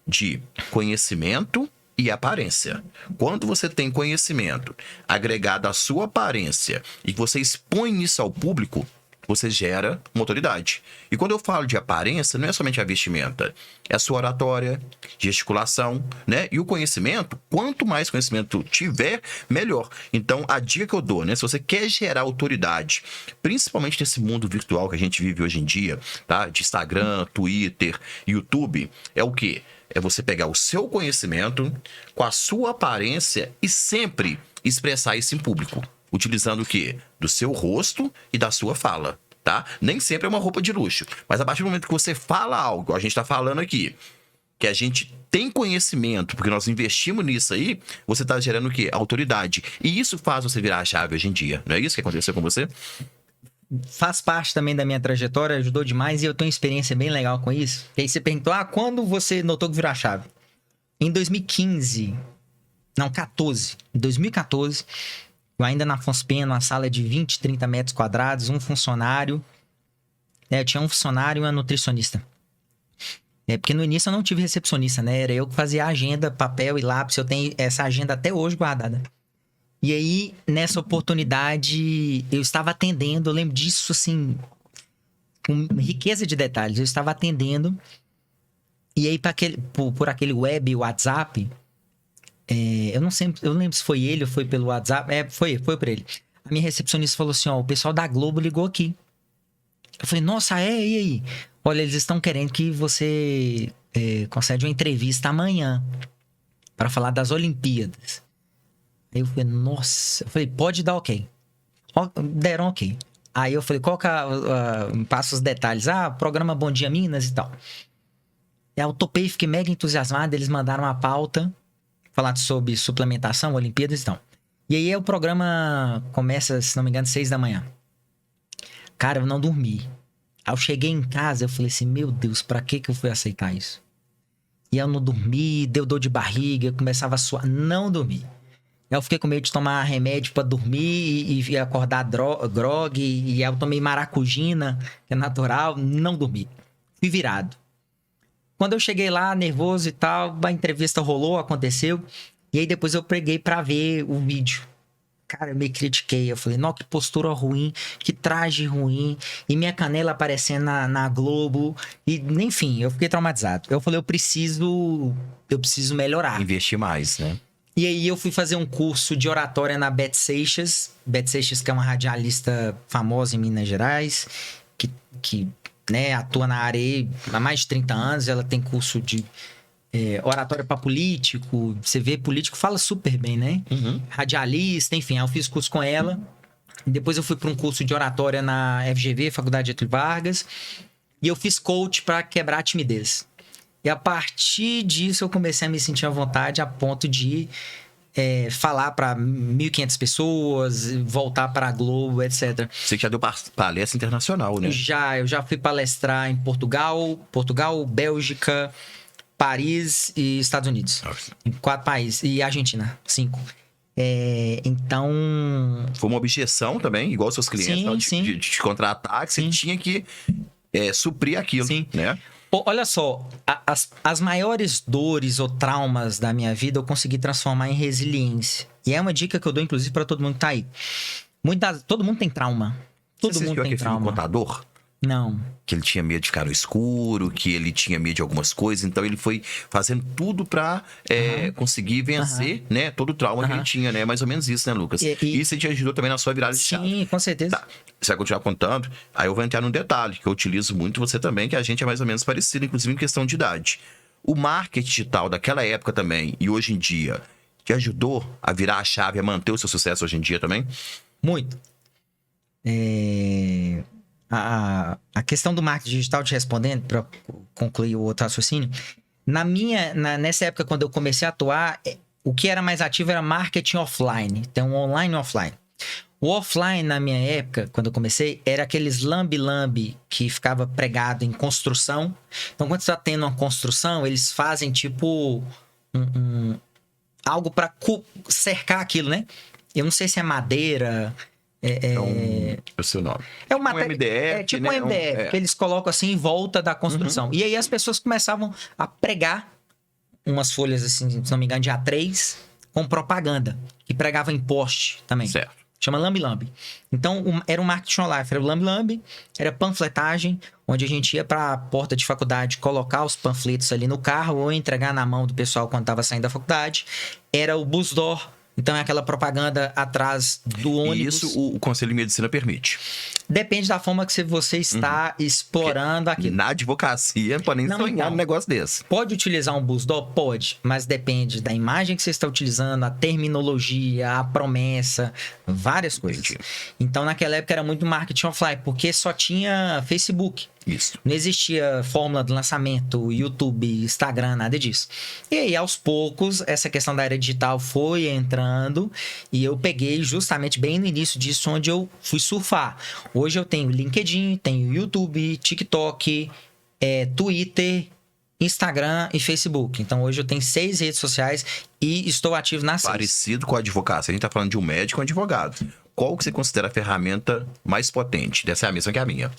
de conhecimento e aparência. Quando você tem conhecimento agregado à sua aparência e você expõe isso ao público, você gera uma autoridade. E quando eu falo de aparência, não é somente a vestimenta, é a sua oratória, gesticulação, né? E o conhecimento, quanto mais conhecimento tiver, melhor. Então, a dica que eu dou, né? Se você quer gerar autoridade, principalmente nesse mundo virtual que a gente vive hoje em dia, tá? De Instagram, Twitter, YouTube, é o quê? É você pegar o seu conhecimento com a sua aparência e sempre expressar isso em público. Utilizando o quê? Do seu rosto e da sua fala, tá? Nem sempre é uma roupa de luxo, mas a partir do momento que você fala algo, a gente tá falando aqui, que a gente tem conhecimento, porque nós investimos nisso aí, você tá gerando o quê? Autoridade. E isso faz você virar a chave hoje em dia. Não é isso que aconteceu com você? Faz parte também da minha trajetória, ajudou demais e eu tenho uma experiência bem legal com isso. E aí você perguntou, quando você notou que virou a chave? Em 2015, não, 14. Em 2014, eu ainda na Afonso Pena, numa sala de 20, 30 metros quadrados, um funcionário. Eu tinha um funcionário e uma nutricionista. Porque no início eu não tive recepcionista, né? Era eu que fazia a agenda, papel e lápis. Eu tenho essa agenda até hoje guardada. E aí, nessa oportunidade, eu estava atendendo. Eu lembro disso, assim, com riqueza de detalhes. Eu estava atendendo. E aí, por aquele web, WhatsApp... eu não lembro se foi ele ou foi pelo WhatsApp. Foi por ele. A minha recepcionista falou assim, o pessoal da Globo ligou aqui. Eu falei, nossa, e aí? Olha, eles estão querendo que você concede uma entrevista amanhã para falar das Olimpíadas. Aí eu falei, nossa. Eu falei, pode dar ok. Deram ok. Aí eu falei, qual que passa os detalhes. Programa Bom Dia Minas e tal. E aí eu topei, fiquei mega entusiasmado. Eles mandaram uma pauta falar sobre suplementação, Olimpíadas e tal. E aí o programa começa, se não me engano, 6 da manhã. Cara, eu não dormi. Aí eu cheguei em casa, eu falei assim, meu Deus, pra que eu fui aceitar isso? E eu não dormi, deu dor de barriga, eu começava a suar, não dormi. Eu fiquei com medo de tomar remédio pra dormir e acordar grog. E eu tomei maracujina, que é natural, não dormi. Fui virado. Quando eu cheguei lá, nervoso e tal, a entrevista rolou, aconteceu. E aí depois eu peguei pra ver o vídeo. Cara, eu me critiquei. Eu falei, não, que postura ruim, que traje ruim. E minha canela aparecendo na Globo. E, enfim, eu fiquei traumatizado. Eu falei, eu preciso melhorar. Investir mais, né? E aí eu fui fazer um curso de oratória na Beth Seixas. Beth Seixas, que é uma radialista famosa em Minas Gerais, que né, atua na área aí há mais de 30 anos. Ela tem curso de oratória para político. Você vê, político fala super bem, né? Uhum. Radialista, enfim. Eu fiz curso com ela. Depois eu fui para um curso de oratória na FGV, Faculdade Getúlio Vargas. E eu fiz coach para quebrar a timidez. E a partir disso eu comecei a me sentir à vontade a ponto de falar para 1.500 pessoas, voltar para a Globo, etc. Você já deu palestra internacional, né? Eu já fui palestrar em Portugal, Bélgica, Paris e Estados Unidos. Nossa. Em 4 países. E Argentina, 5. Então... Foi uma objeção também, igual seus clientes, Sim, não, sim. de te contratar, que você tinha que suprir aquilo, Sim. né? Olha só, as maiores dores ou traumas da minha vida eu consegui transformar em resiliência. E é uma dica que eu dou, inclusive, para todo mundo que tá aí. Todo mundo tem trauma. Todo Você mundo assistiu tem aquele filme trauma. Contador? Não. Que ele tinha medo de ficar no escuro, que ele tinha medo de algumas coisas, então ele foi fazendo tudo pra conseguir vencer, né, todo o trauma que ele tinha, né? Mais ou menos isso, né, Lucas? E isso te ajudou também na sua virada de chave. Sim, com certeza. Tá. Você vai continuar contando, aí eu vou entrar num detalhe que eu utilizo muito, você também, que a gente é mais ou menos parecido, inclusive em questão de idade. O marketing digital daquela época também, e hoje em dia, te ajudou a virar a chave, a manter o seu sucesso hoje em dia também? Muito. A questão do marketing digital, te respondendo, para concluir o outro raciocínio, nessa época, quando eu comecei a atuar, o que era mais ativo era marketing offline. Então, online e offline. O offline, na minha época, quando eu comecei, era aqueles lambe-lambe que ficava pregado em construção. Então, quando você está tendo uma construção, eles fazem tipo algo para cercar aquilo, né? Eu não sei se é madeira... o seu nome. É uma MDF, tipo né? um MDF, que eles colocam assim em volta da construção. E aí as pessoas começavam a pregar umas folhas, assim, se não me engano, de A3, com propaganda, que pregava em poste também. Certo. Chama lambe-lambe. Então, era um marketing online. Era o lambe-lambe, era panfletagem, onde a gente ia para a porta de faculdade colocar os panfletos ali no carro ou entregar na mão do pessoal quando estava saindo da faculdade. Era o bus door. Então, é aquela propaganda atrás do ônibus. E isso o Conselho de Medicina permite. Depende da forma que você está explorando aquilo. Na advocacia, não pode nem sonhar num negócio desse. Pode utilizar um bus door? Pode, mas depende da imagem que você está utilizando, a terminologia, a promessa, várias coisas. Entendi. Então, naquela época era muito marketing offline, porque só tinha Facebook. Isso. Não existia fórmula de lançamento, YouTube, Instagram, nada disso. E aí, aos poucos, essa questão da era digital foi entrando e eu peguei justamente bem no início disso, onde eu fui surfar. Hoje eu tenho LinkedIn, tenho YouTube, TikTok, Twitter, Instagram e Facebook. Então, hoje eu tenho 6 redes sociais e estou ativo nas 6. Parecido com a advocacia. A gente tá falando de um médico e um advogado. Qual que você considera a ferramenta mais potente? Dessa é a mesma que a minha.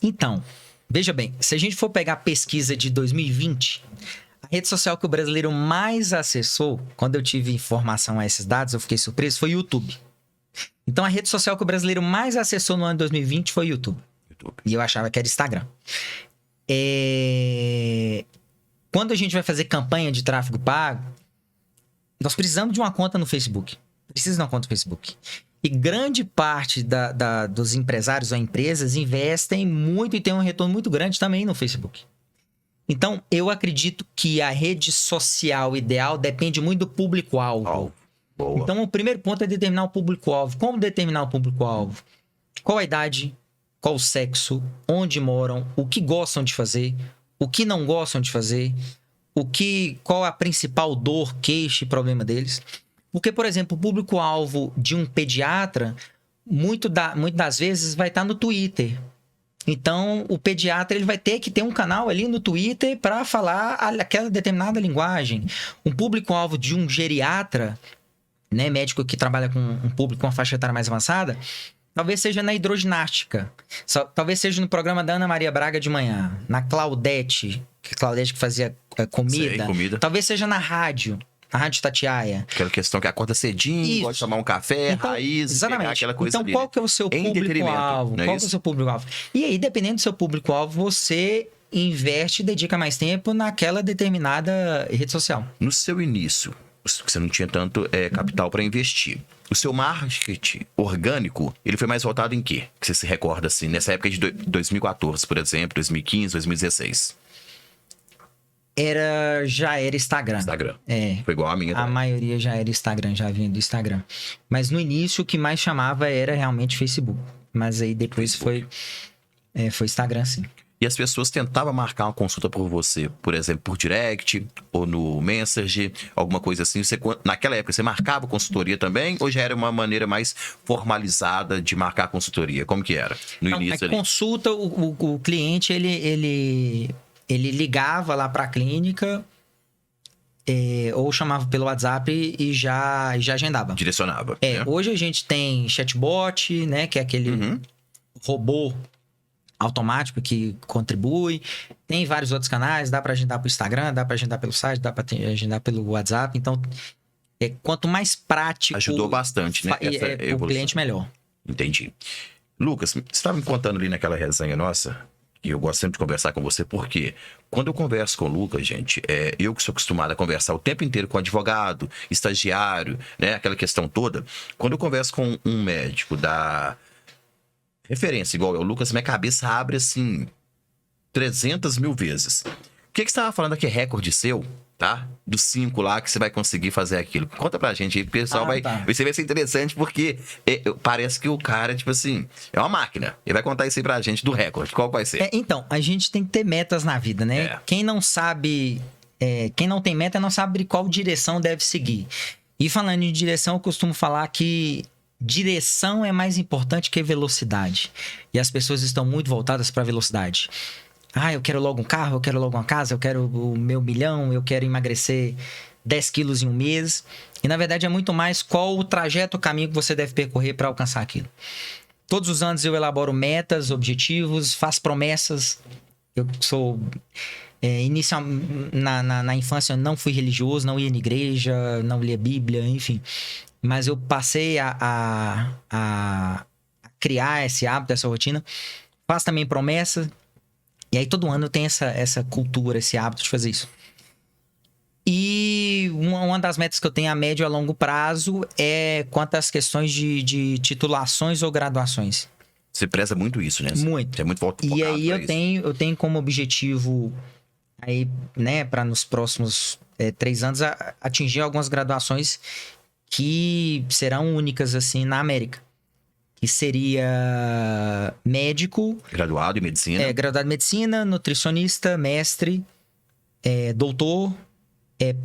Então, veja bem, se a gente for pegar a pesquisa de 2020, a rede social que o brasileiro mais acessou, quando eu tive informação a esses dados, eu fiquei surpreso, foi o YouTube. Então, a rede social que o brasileiro mais acessou no ano de 2020 foi o YouTube. E eu achava que era Instagram. Quando a gente vai fazer campanha de tráfego pago, nós precisamos de uma conta no Facebook. Precisa de uma conta no Facebook. E grande parte dos empresários ou empresas investem muito e tem um retorno muito grande também no Facebook. Então, eu acredito que a rede social ideal depende muito do público-alvo. Boa. Então, o primeiro ponto é determinar o público-alvo. Como determinar o público-alvo? Qual a idade? Qual o sexo? Onde moram? O que gostam de fazer? O que não gostam de fazer? Qual a principal dor, queixa e problema deles? Porque, por exemplo, o público-alvo de um pediatra, muitas das vezes, vai estar no Twitter. Então, o pediatra ele vai ter que ter um canal ali no Twitter para falar aquela determinada linguagem. Um público-alvo de um geriatra né, médico que trabalha com um público com uma faixa etária mais avançada, talvez seja na hidroginástica. Talvez seja no programa da Ana Maria Braga de manhã. Na Claudete, que fazia comida. Sei, comida. Talvez seja na rádio Itatiaia. Aquela questão que acorda cedinho, Isso. gosta de tomar um café, Então, raiz, exatamente. aquela coisa então, ali. qual que é o seu público-alvo? Não é Qual que é isso? o seu público-alvo? E aí, dependendo do seu público-alvo, você investe e dedica mais tempo naquela determinada rede social. No seu início, que você não tinha tanto capital para investir, o seu marketing orgânico, ele foi mais voltado em quê? Que você se recorda, assim, nessa época de 2014, por exemplo, 2015, 2016? Já era Instagram. Instagram. É. Foi igual a minha A também. maioria já era Instagram, já vinha do Instagram. Mas no início, o que mais chamava era realmente Facebook. Mas aí depois foi Instagram, sim. E as pessoas tentavam marcar uma consulta por você, por exemplo, por direct ou no Messenger, alguma coisa assim. Naquela época, você marcava consultoria também ou já era uma maneira mais formalizada de marcar consultoria? Como que era no início ali? Consulta, o cliente, ele ligava lá para a clínica ou chamava pelo WhatsApp e já agendava. Direcionava. Né? Hoje a gente tem chatbot, né, que é aquele robô automático que contribui. Tem vários outros canais, dá para agendar pelo Instagram, dá para agendar pelo site, dá para agendar pelo WhatsApp. Então, quanto mais prático... Ajudou bastante, né? O cliente, melhor. Entendi. Lucas, você estava me contando ali naquela resenha nossa, e eu gosto sempre de conversar com você, porque quando eu converso com o Lucas, gente, eu que sou acostumado a conversar o tempo inteiro com advogado, estagiário, né? Aquela questão toda. Quando eu converso com um médico da... referência, igual eu, Lucas, minha cabeça abre assim 300 mil vezes. O que você estava falando aqui? Recorde seu, tá? Dos 5 lá que você vai conseguir fazer aquilo. Conta pra gente aí, o pessoal vai... Tá. Você vai ser interessante porque parece que o cara, tipo assim, é uma máquina. Ele vai contar isso aí pra gente do recorde. Qual vai ser? Então, a gente tem que ter metas na vida, né? Quem não sabe... quem não tem meta não sabe qual direção deve seguir. E falando em direção, eu costumo falar que direção é mais importante que velocidade. E as pessoas estão muito voltadas para velocidade. Eu quero logo um carro, eu quero logo uma casa, eu quero o meu 1 milhão, eu quero emagrecer 10 quilos em um mês. E na verdade é muito mais qual o trajeto, o caminho que você deve percorrer para alcançar aquilo. Todos os anos eu elaboro metas, objetivos, faço promessas. Eu sou... na infância eu não fui religioso, não ia na igreja, não lia Bíblia, enfim. Mas eu passei a criar esse hábito, essa rotina. Faço também promessa. E aí todo ano eu tenho essa cultura, esse hábito de fazer isso. E uma das metas que eu tenho a médio e a longo prazo é quanto às questões de titulações ou graduações. Você preza muito isso, né? Muito. Você é muito focado. E aí eu tenho como objetivo aí, né, para nos próximos 3 anos atingir algumas graduações que serão únicas assim na América. Que seria médico, graduado em medicina. Graduado em medicina, nutricionista, mestre, doutor,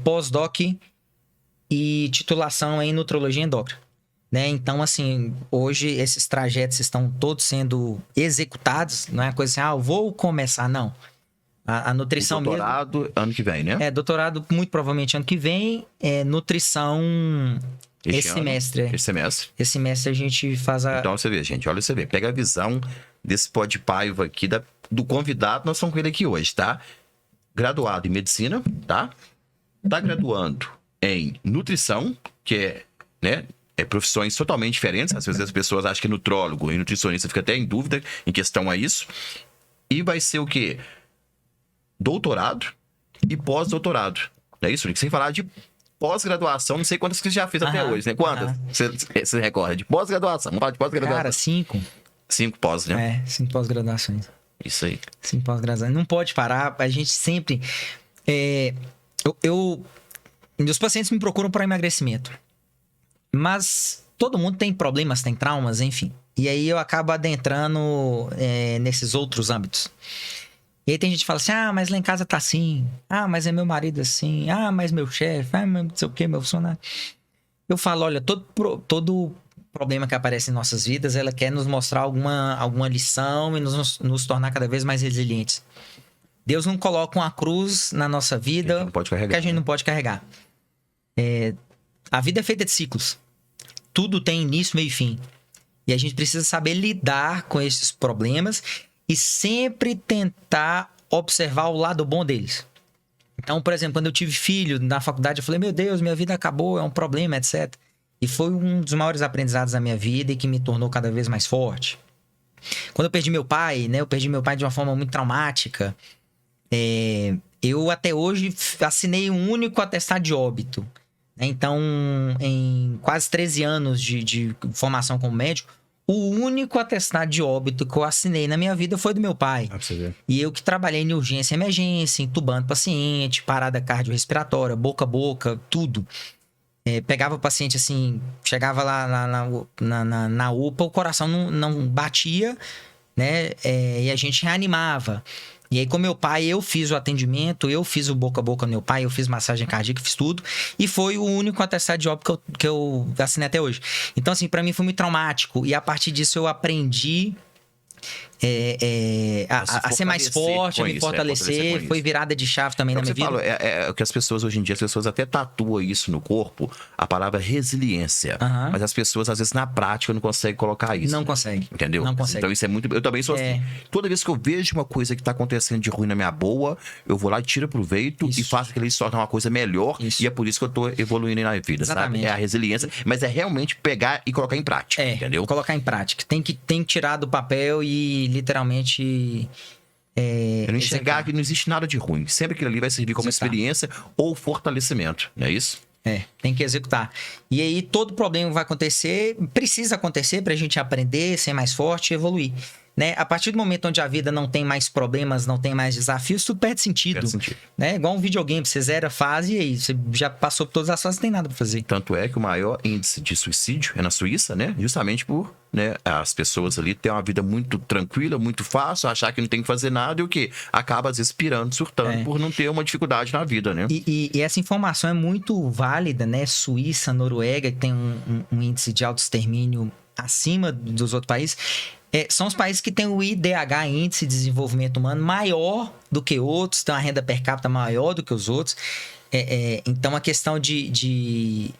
pós-doc e titulação em nutrologia endócrina. Né? Então, assim, hoje esses trajetos estão todos sendo executados. Não é uma coisa assim, eu vou começar, não. A nutrição doutorado mesmo... ano que vem, né? Doutorado muito provavelmente ano que vem. Nutrição esse semestre. Esse semestre. Esse semestre a gente faz a... Então você vê, gente, olha você vê. Pega a visão desse Podpaiva aqui, do convidado, nós estamos com ele aqui hoje, tá? Graduado em medicina, tá? Tá graduando em nutrição, que é, né? Profissões totalmente diferentes. Às vezes as pessoas acham que nutrólogo e nutricionista fica até em dúvida em questão a isso. E vai ser o quê? Doutorado e pós-doutorado. Não é isso, Nick? Sem falar de pós-graduação, não sei quantas que você já fez até hoje, né? Quantas? Você recorda? De pós-graduação. Vamos falar de pós-graduação. Cara, 5. 5 pós, né? 5 pós-graduações. Isso aí. 5 pós-graduações. Não pode parar. A gente sempre... Meus pacientes me procuram para emagrecimento. Mas todo mundo tem problemas, tem traumas, enfim. E aí eu acabo adentrando nesses outros âmbitos. E aí tem gente que fala assim, mas lá em casa tá assim. Mas é meu marido assim. Mas meu chefe. Mas não sei o que, meu funcionário. Eu falo, olha, todo problema que aparece em nossas vidas, ela quer nos mostrar alguma lição e nos tornar cada vez mais resilientes. Deus não coloca uma cruz na nossa vida que a gente não pode carregar, que a gente não pode carregar. A vida é feita de ciclos. Tudo tem início, meio e fim. E a gente precisa saber lidar com esses problemas e sempre tentar observar o lado bom deles. Então, por exemplo, quando eu tive filho na faculdade, eu falei, meu Deus, minha vida acabou, é um problema, etc. E foi um dos maiores aprendizados da minha vida e que me tornou cada vez mais forte. Quando eu perdi meu pai, né? Eu perdi meu pai de uma forma muito traumática. Eu até hoje assinei um único atestado de óbito. Então, em quase 13 anos de formação como médico, o único atestado de óbito que eu assinei na minha vida foi do meu pai. Pra você ver. E eu que trabalhei em urgência e emergência, entubando paciente, parada cardiorrespiratória, boca a boca, tudo. Pegava o paciente assim, chegava lá na UPA, o coração não batia, né? E a gente reanimava. E aí, com meu pai, eu fiz o atendimento, eu fiz o boca a boca no meu pai, eu fiz massagem cardíaca, fiz tudo. E foi o único atestado de óbito que eu assinei até hoje. Então, assim, pra mim foi muito traumático. E a partir disso eu aprendi a ser mais forte, a me fortalecer. Foi virada de chave também na minha vida. É o que as pessoas hoje em dia, as pessoas até tatuam isso no corpo, a palavra resiliência. Mas as pessoas, às vezes, na prática, não conseguem colocar isso. Não consegue. Entendeu? Não consegue. Então isso é muito... Eu também sou assim. Toda vez que eu vejo uma coisa que tá acontecendo de ruim na minha boa, eu vou lá e tiro proveito e faço aquilo se tornar uma coisa melhor. E é por isso que eu tô evoluindo na vida, Exatamente. sabe? É a resiliência, mas é realmente pegar e colocar em prática, entendeu? Colocar em prática. Tem que tirar do papel e literalmente... Eu não enxergar que não existe nada de ruim. Sempre aquilo ali vai servir como experiência ou fortalecimento, não é isso? Tem que executar. E aí todo problema vai acontecer, precisa acontecer pra gente aprender, ser mais forte e evoluir. Né? A partir do momento onde a vida não tem mais problemas, não tem mais desafios, tudo perde sentido. Né? Igual um videogame, você zera a fase e aí você já passou por todas as fases, não tem nada pra fazer. Tanto é que o maior índice de suicídio é na Suíça, né? Justamente por as pessoas ali terem uma vida muito tranquila, muito fácil, achar que não tem que fazer nada e o quê? Acaba às vezes pirando, surtando por não ter uma dificuldade na vida, né? E essa informação é muito válida, né? Suíça, Noruega, que tem um índice de autoextermínio acima dos outros países. São os países que têm o IDH, Índice de Desenvolvimento Humano, maior do que outros, tem uma renda per capita maior do que os outros. Então, a questão de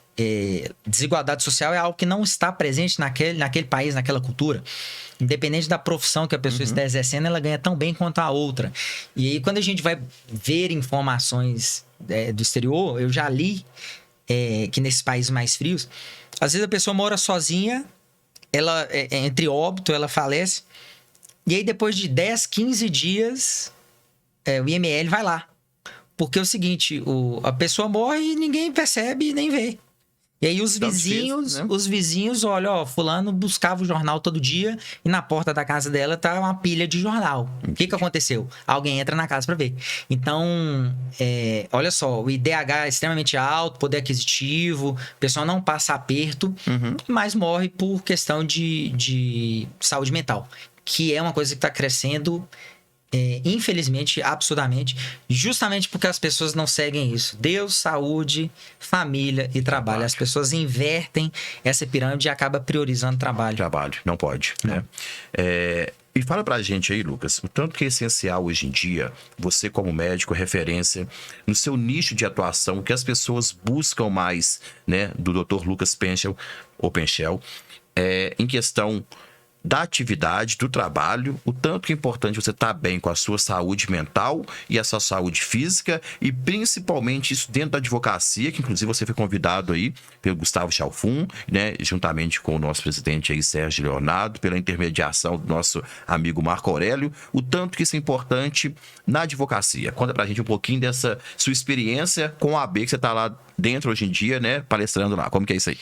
desigualdade social é algo que não está presente naquele país, naquela cultura. Independente da profissão que a pessoa está exercendo, ela ganha tão bem quanto a outra. E aí, quando a gente vai ver informações do exterior, eu já li que nesses países mais frios, às vezes a pessoa mora sozinha, ela entre óbito, ela falece, e aí depois de 10, 15 dias, o IML vai lá. Porque é o seguinte, a pessoa morre e ninguém percebe e nem vê. E aí os vizinhos, olha, fulano buscava o jornal todo dia e na porta da casa dela tá uma pilha de jornal. O que aconteceu? Alguém entra na casa para ver. Então, olha só, o IDH é extremamente alto, poder aquisitivo, o pessoal não passa aperto, mas morre por questão de saúde mental, que é uma coisa que está crescendo infelizmente, absurdamente, justamente porque as pessoas não seguem isso. Deus, saúde, família e trabalho. As pessoas invertem essa pirâmide e acabam priorizando trabalho. Trabalho, não pode, né? E fala pra gente aí, Lucas, o tanto que é essencial hoje em dia, você como médico, referência, no seu nicho de atuação, o que as pessoas buscam mais, né, do Dr. Lucas Penchel, ou Penchel, em questão da atividade, do trabalho, o tanto que é importante você estar bem com a sua saúde mental e a sua saúde física, e principalmente isso dentro da advocacia, que inclusive você foi convidado aí pelo Gustavo Chalfun, né, juntamente com o nosso presidente aí, Sérgio Leonardo, pela intermediação do nosso amigo Marco Aurélio, o tanto que isso é importante na advocacia. Conta pra gente um pouquinho dessa sua experiência com a AB, que você tá lá dentro hoje em dia, né, palestrando lá. Como que é isso aí?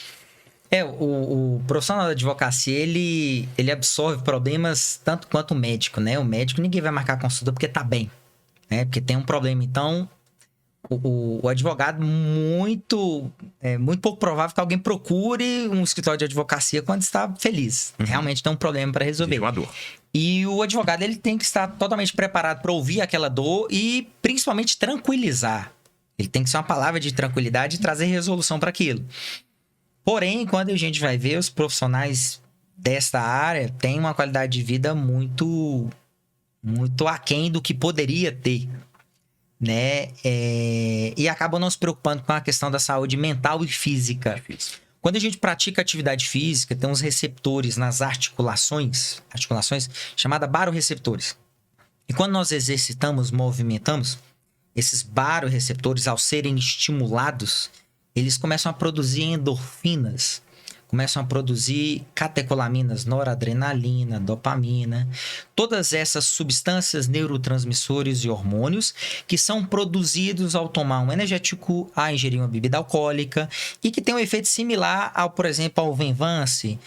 O profissional da advocacia, ele absorve problemas tanto quanto o médico, né? O médico, ninguém vai marcar consulta porque tá bem, né? Porque tem um problema. Então, o advogado, muito pouco provável que alguém procure um escritório de advocacia quando está feliz. Realmente tem um problema para resolver. Uma dor. E o advogado, ele tem que estar totalmente preparado para ouvir aquela dor e, principalmente, tranquilizar. Ele tem que ser uma palavra de tranquilidade e trazer resolução para aquilo. Porém, quando a gente vai ver, os profissionais desta área têm uma qualidade de vida muito aquém do que poderia ter. né? E acabam não se preocupando com a questão da saúde mental e física. Difícil. Quando a gente pratica atividade física, tem uns receptores nas articulações chamada baroreceptores. E quando nós exercitamos, movimentamos, esses baroreceptores, ao serem estimulados, eles começam a produzir endorfinas, começam a produzir catecolaminas, noradrenalina, dopamina, todas essas substâncias, neurotransmissores e hormônios que são produzidos ao tomar um energético, a ingerir uma bebida alcoólica e que tem um efeito similar ao, por exemplo, ao Venvance,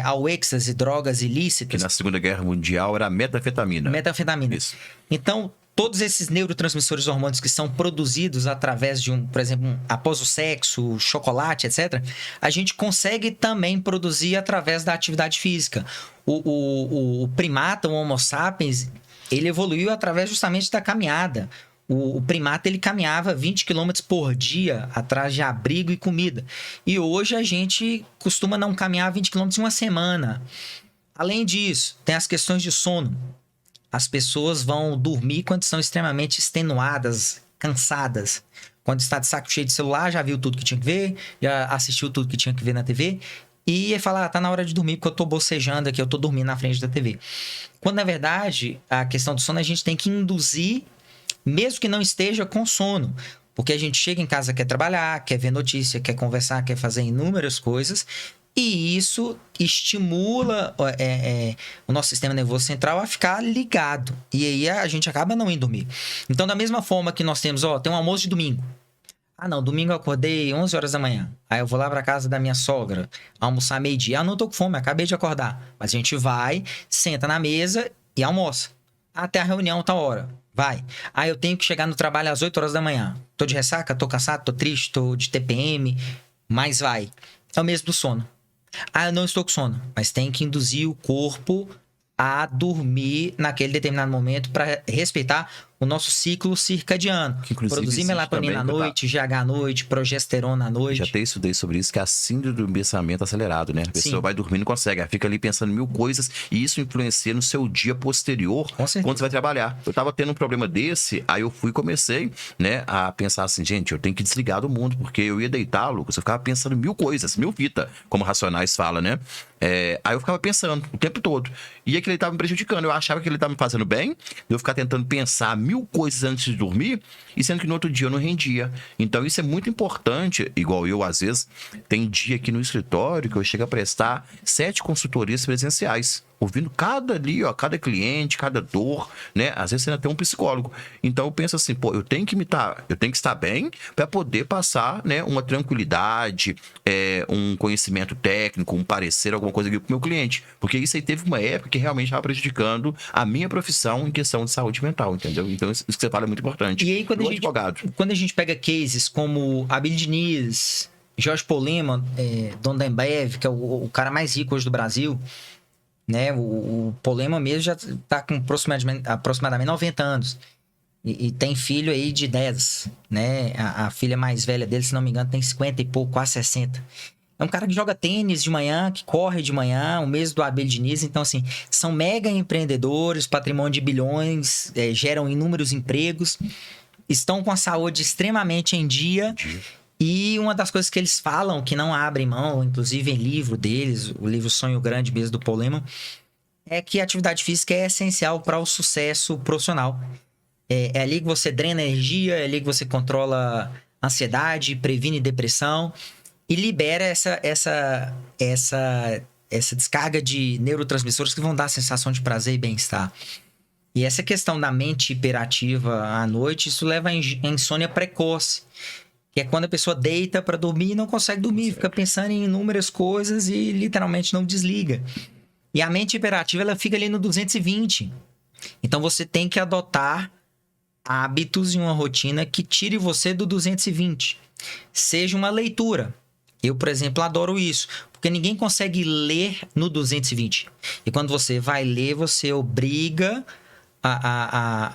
ao êxtase, drogas ilícitas. Que na Segunda Guerra Mundial era a metanfetamina. Metanfetamina. Isso. Então, todos esses neurotransmissores hormônios que são produzidos através de por exemplo, após o sexo, chocolate, etc., a gente consegue também produzir através da atividade física. O primata, o Homo sapiens, ele evoluiu através justamente da caminhada. O primata, ele caminhava 20 km por dia atrás de abrigo e comida. E hoje a gente costuma não caminhar 20 km em uma semana. Além disso, tem as questões de sono. As pessoas vão dormir quando estão extremamente extenuadas, cansadas. Quando está de saco cheio de celular, já viu tudo que tinha que ver, já assistiu tudo que tinha que ver na TV. E fala, tá na hora de dormir, porque eu tô bocejando aqui, eu tô dormindo na frente da TV. Quando, na verdade, a questão do sono a gente tem que induzir, mesmo que não esteja com sono. Porque a gente chega em casa, quer trabalhar, quer ver notícia, quer conversar, quer fazer inúmeras coisas. E isso estimula o nosso sistema nervoso central a ficar ligado. E aí a gente acaba não indo dormir. Então, da mesma forma que nós temos, tem um almoço de domingo. Ah, não, domingo eu acordei 11 horas da manhã. Aí eu vou lá pra casa da minha sogra, almoçar meio-dia. Ah, não tô com fome, acabei de acordar. Mas a gente vai, senta na mesa e almoça. Até a reunião tal hora. Vai. Ah, eu tenho que chegar no trabalho às 8 horas da manhã. Tô de ressaca, tô cansado, tô triste, tô de TPM. Mas vai. É o mesmo do sono. Ah, eu não estou com sono, mas tem que induzir o corpo a dormir naquele determinado momento para respeitar o nosso ciclo circadiano. Que, inclusive, produzir melatonina à noite, GH à noite, progesterona à noite. Já até estudei sobre isso, que é a síndrome do pensamento acelerado, né? A pessoa vai dormir e não consegue, ela fica ali pensando mil coisas e isso influencia no seu dia posterior, quando você vai trabalhar. Eu tava tendo um problema desse, aí eu fui e comecei, né, a pensar assim, gente, eu tenho que desligar do mundo, porque eu ia deitar, Lucas, eu ficava pensando mil coisas, mil fitas, como Racionais fala, né? Aí eu ficava pensando o tempo todo. E aquilo estava me prejudicando. Eu achava que ele estava me fazendo bem, eu ficar tentando pensar mil coisas antes de dormir, e sendo que no outro dia eu não rendia. Então isso é muito importante, igual eu, às vezes, tem dia aqui no escritório que eu chego a prestar 7 consultorias presenciais. Ouvindo cada cliente, cada dor, né? Às vezes você ainda tem um psicólogo. Então eu penso assim, eu tenho que estar bem para poder passar, né, uma tranquilidade, um conhecimento técnico, um parecer, alguma coisa aqui pro meu cliente. Porque isso aí teve uma época que realmente estava prejudicando a minha profissão em questão de saúde mental, entendeu? Então isso que você fala é muito importante. E aí quando a gente pega cases como Abílio Diniz, Jorge Polema, dono da Ambev, que é o cara mais rico hoje do Brasil, né? O Polema mesmo já está com aproximadamente 90 anos e tem filho aí de 10, né? A filha mais velha dele, se não me engano, tem 50 e pouco, quase 60. É um cara que joga tênis de manhã, que corre de manhã, o mesmo do Abel Diniz. Então, assim, são mega empreendedores, patrimônio de bilhões, geram inúmeros empregos, estão com a saúde extremamente em dia. E uma das coisas que eles falam, que não abrem mão, inclusive em livro deles, o livro Sonho Grande mesmo do Paul Lehmann, é que a atividade física é essencial para o sucesso profissional. É ali que você drena energia, é ali que você controla ansiedade, previne depressão e libera essa descarga de neurotransmissores que vão dar a sensação de prazer e bem-estar. E essa questão da mente hiperativa à noite, isso leva a insônia precoce. Que é quando a pessoa deita para dormir e não consegue dormir, fica pensando em inúmeras coisas e literalmente não desliga. E a mente hiperativa, ela fica ali no 220. Então você tem que adotar hábitos e uma rotina que tire você do 220. Seja uma leitura. Eu, por exemplo, adoro isso, porque ninguém consegue ler no 220. E quando você vai ler, você obriga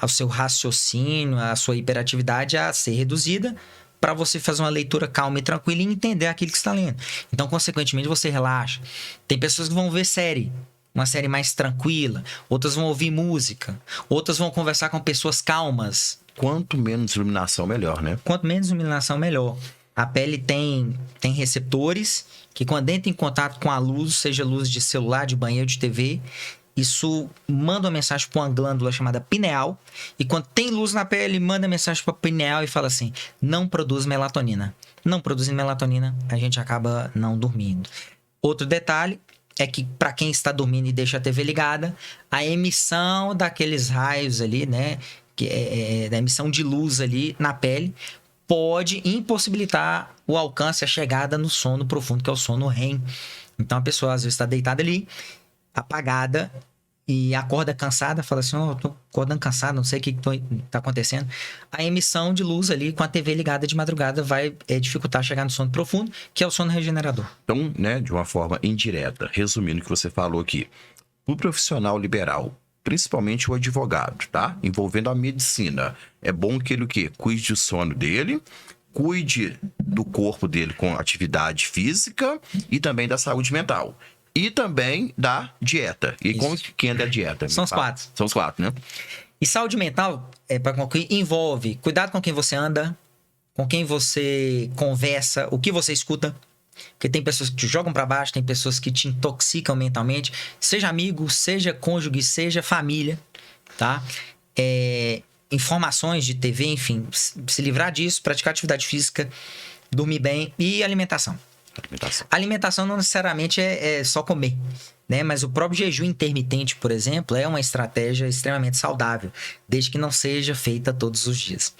ao seu raciocínio, a sua hiperatividade a ser reduzida, para você fazer uma leitura calma e tranquila e entender aquilo que está lendo. Então, consequentemente, você relaxa. Tem pessoas que vão ver série, uma série mais tranquila. Outras vão ouvir música. Outras vão conversar com pessoas calmas. quanto menos iluminação, melhor, né? Quanto menos iluminação, melhor. A pele tem receptores que, quando entra em contato com a luz, seja luz de celular, de banheiro, de TV, isso manda uma mensagem para uma glândula chamada pineal. E quando tem luz na pele, manda mensagem para a pineal e fala assim: não produz melatonina. Não produzindo melatonina, a gente acaba não dormindo. Outro detalhe é que, para quem está dormindo e deixa a TV ligada, a emissão daqueles raios ali, né, que da emissão de luz ali na pele, pode impossibilitar o alcance, a chegada no sono profundo, que é o sono REM. Então a pessoa às vezes está deitada ali, apagada, e acorda cansada, fala assim: oh, eu tô acordando cansado, não sei o que tá acontecendo. A emissão de luz ali com a TV ligada de madrugada vai dificultar chegar no sono profundo, que é o sono regenerador. Então, né, de uma forma indireta, resumindo o que você falou aqui, o profissional liberal, principalmente o advogado, tá? Envolvendo a medicina, é bom que ele o quê? Cuide do sono dele, cuide do corpo dele com atividade física e também da saúde mental. E também da dieta. E Isso. como que anda a dieta? São os 4. São os 4, né? E saúde mental, para concluir, envolve cuidado com quem você anda, com quem você conversa, o que você escuta. Porque tem pessoas que te jogam para baixo, tem pessoas que te intoxicam mentalmente. Seja amigo, seja cônjuge, seja família, tá? Informações de TV, enfim. Se livrar disso, praticar atividade física, dormir bem e alimentação. Alimentação não necessariamente é só comer, né? Mas o próprio jejum intermitente, por exemplo, é uma estratégia extremamente saudável, desde que não seja feita todos os dias.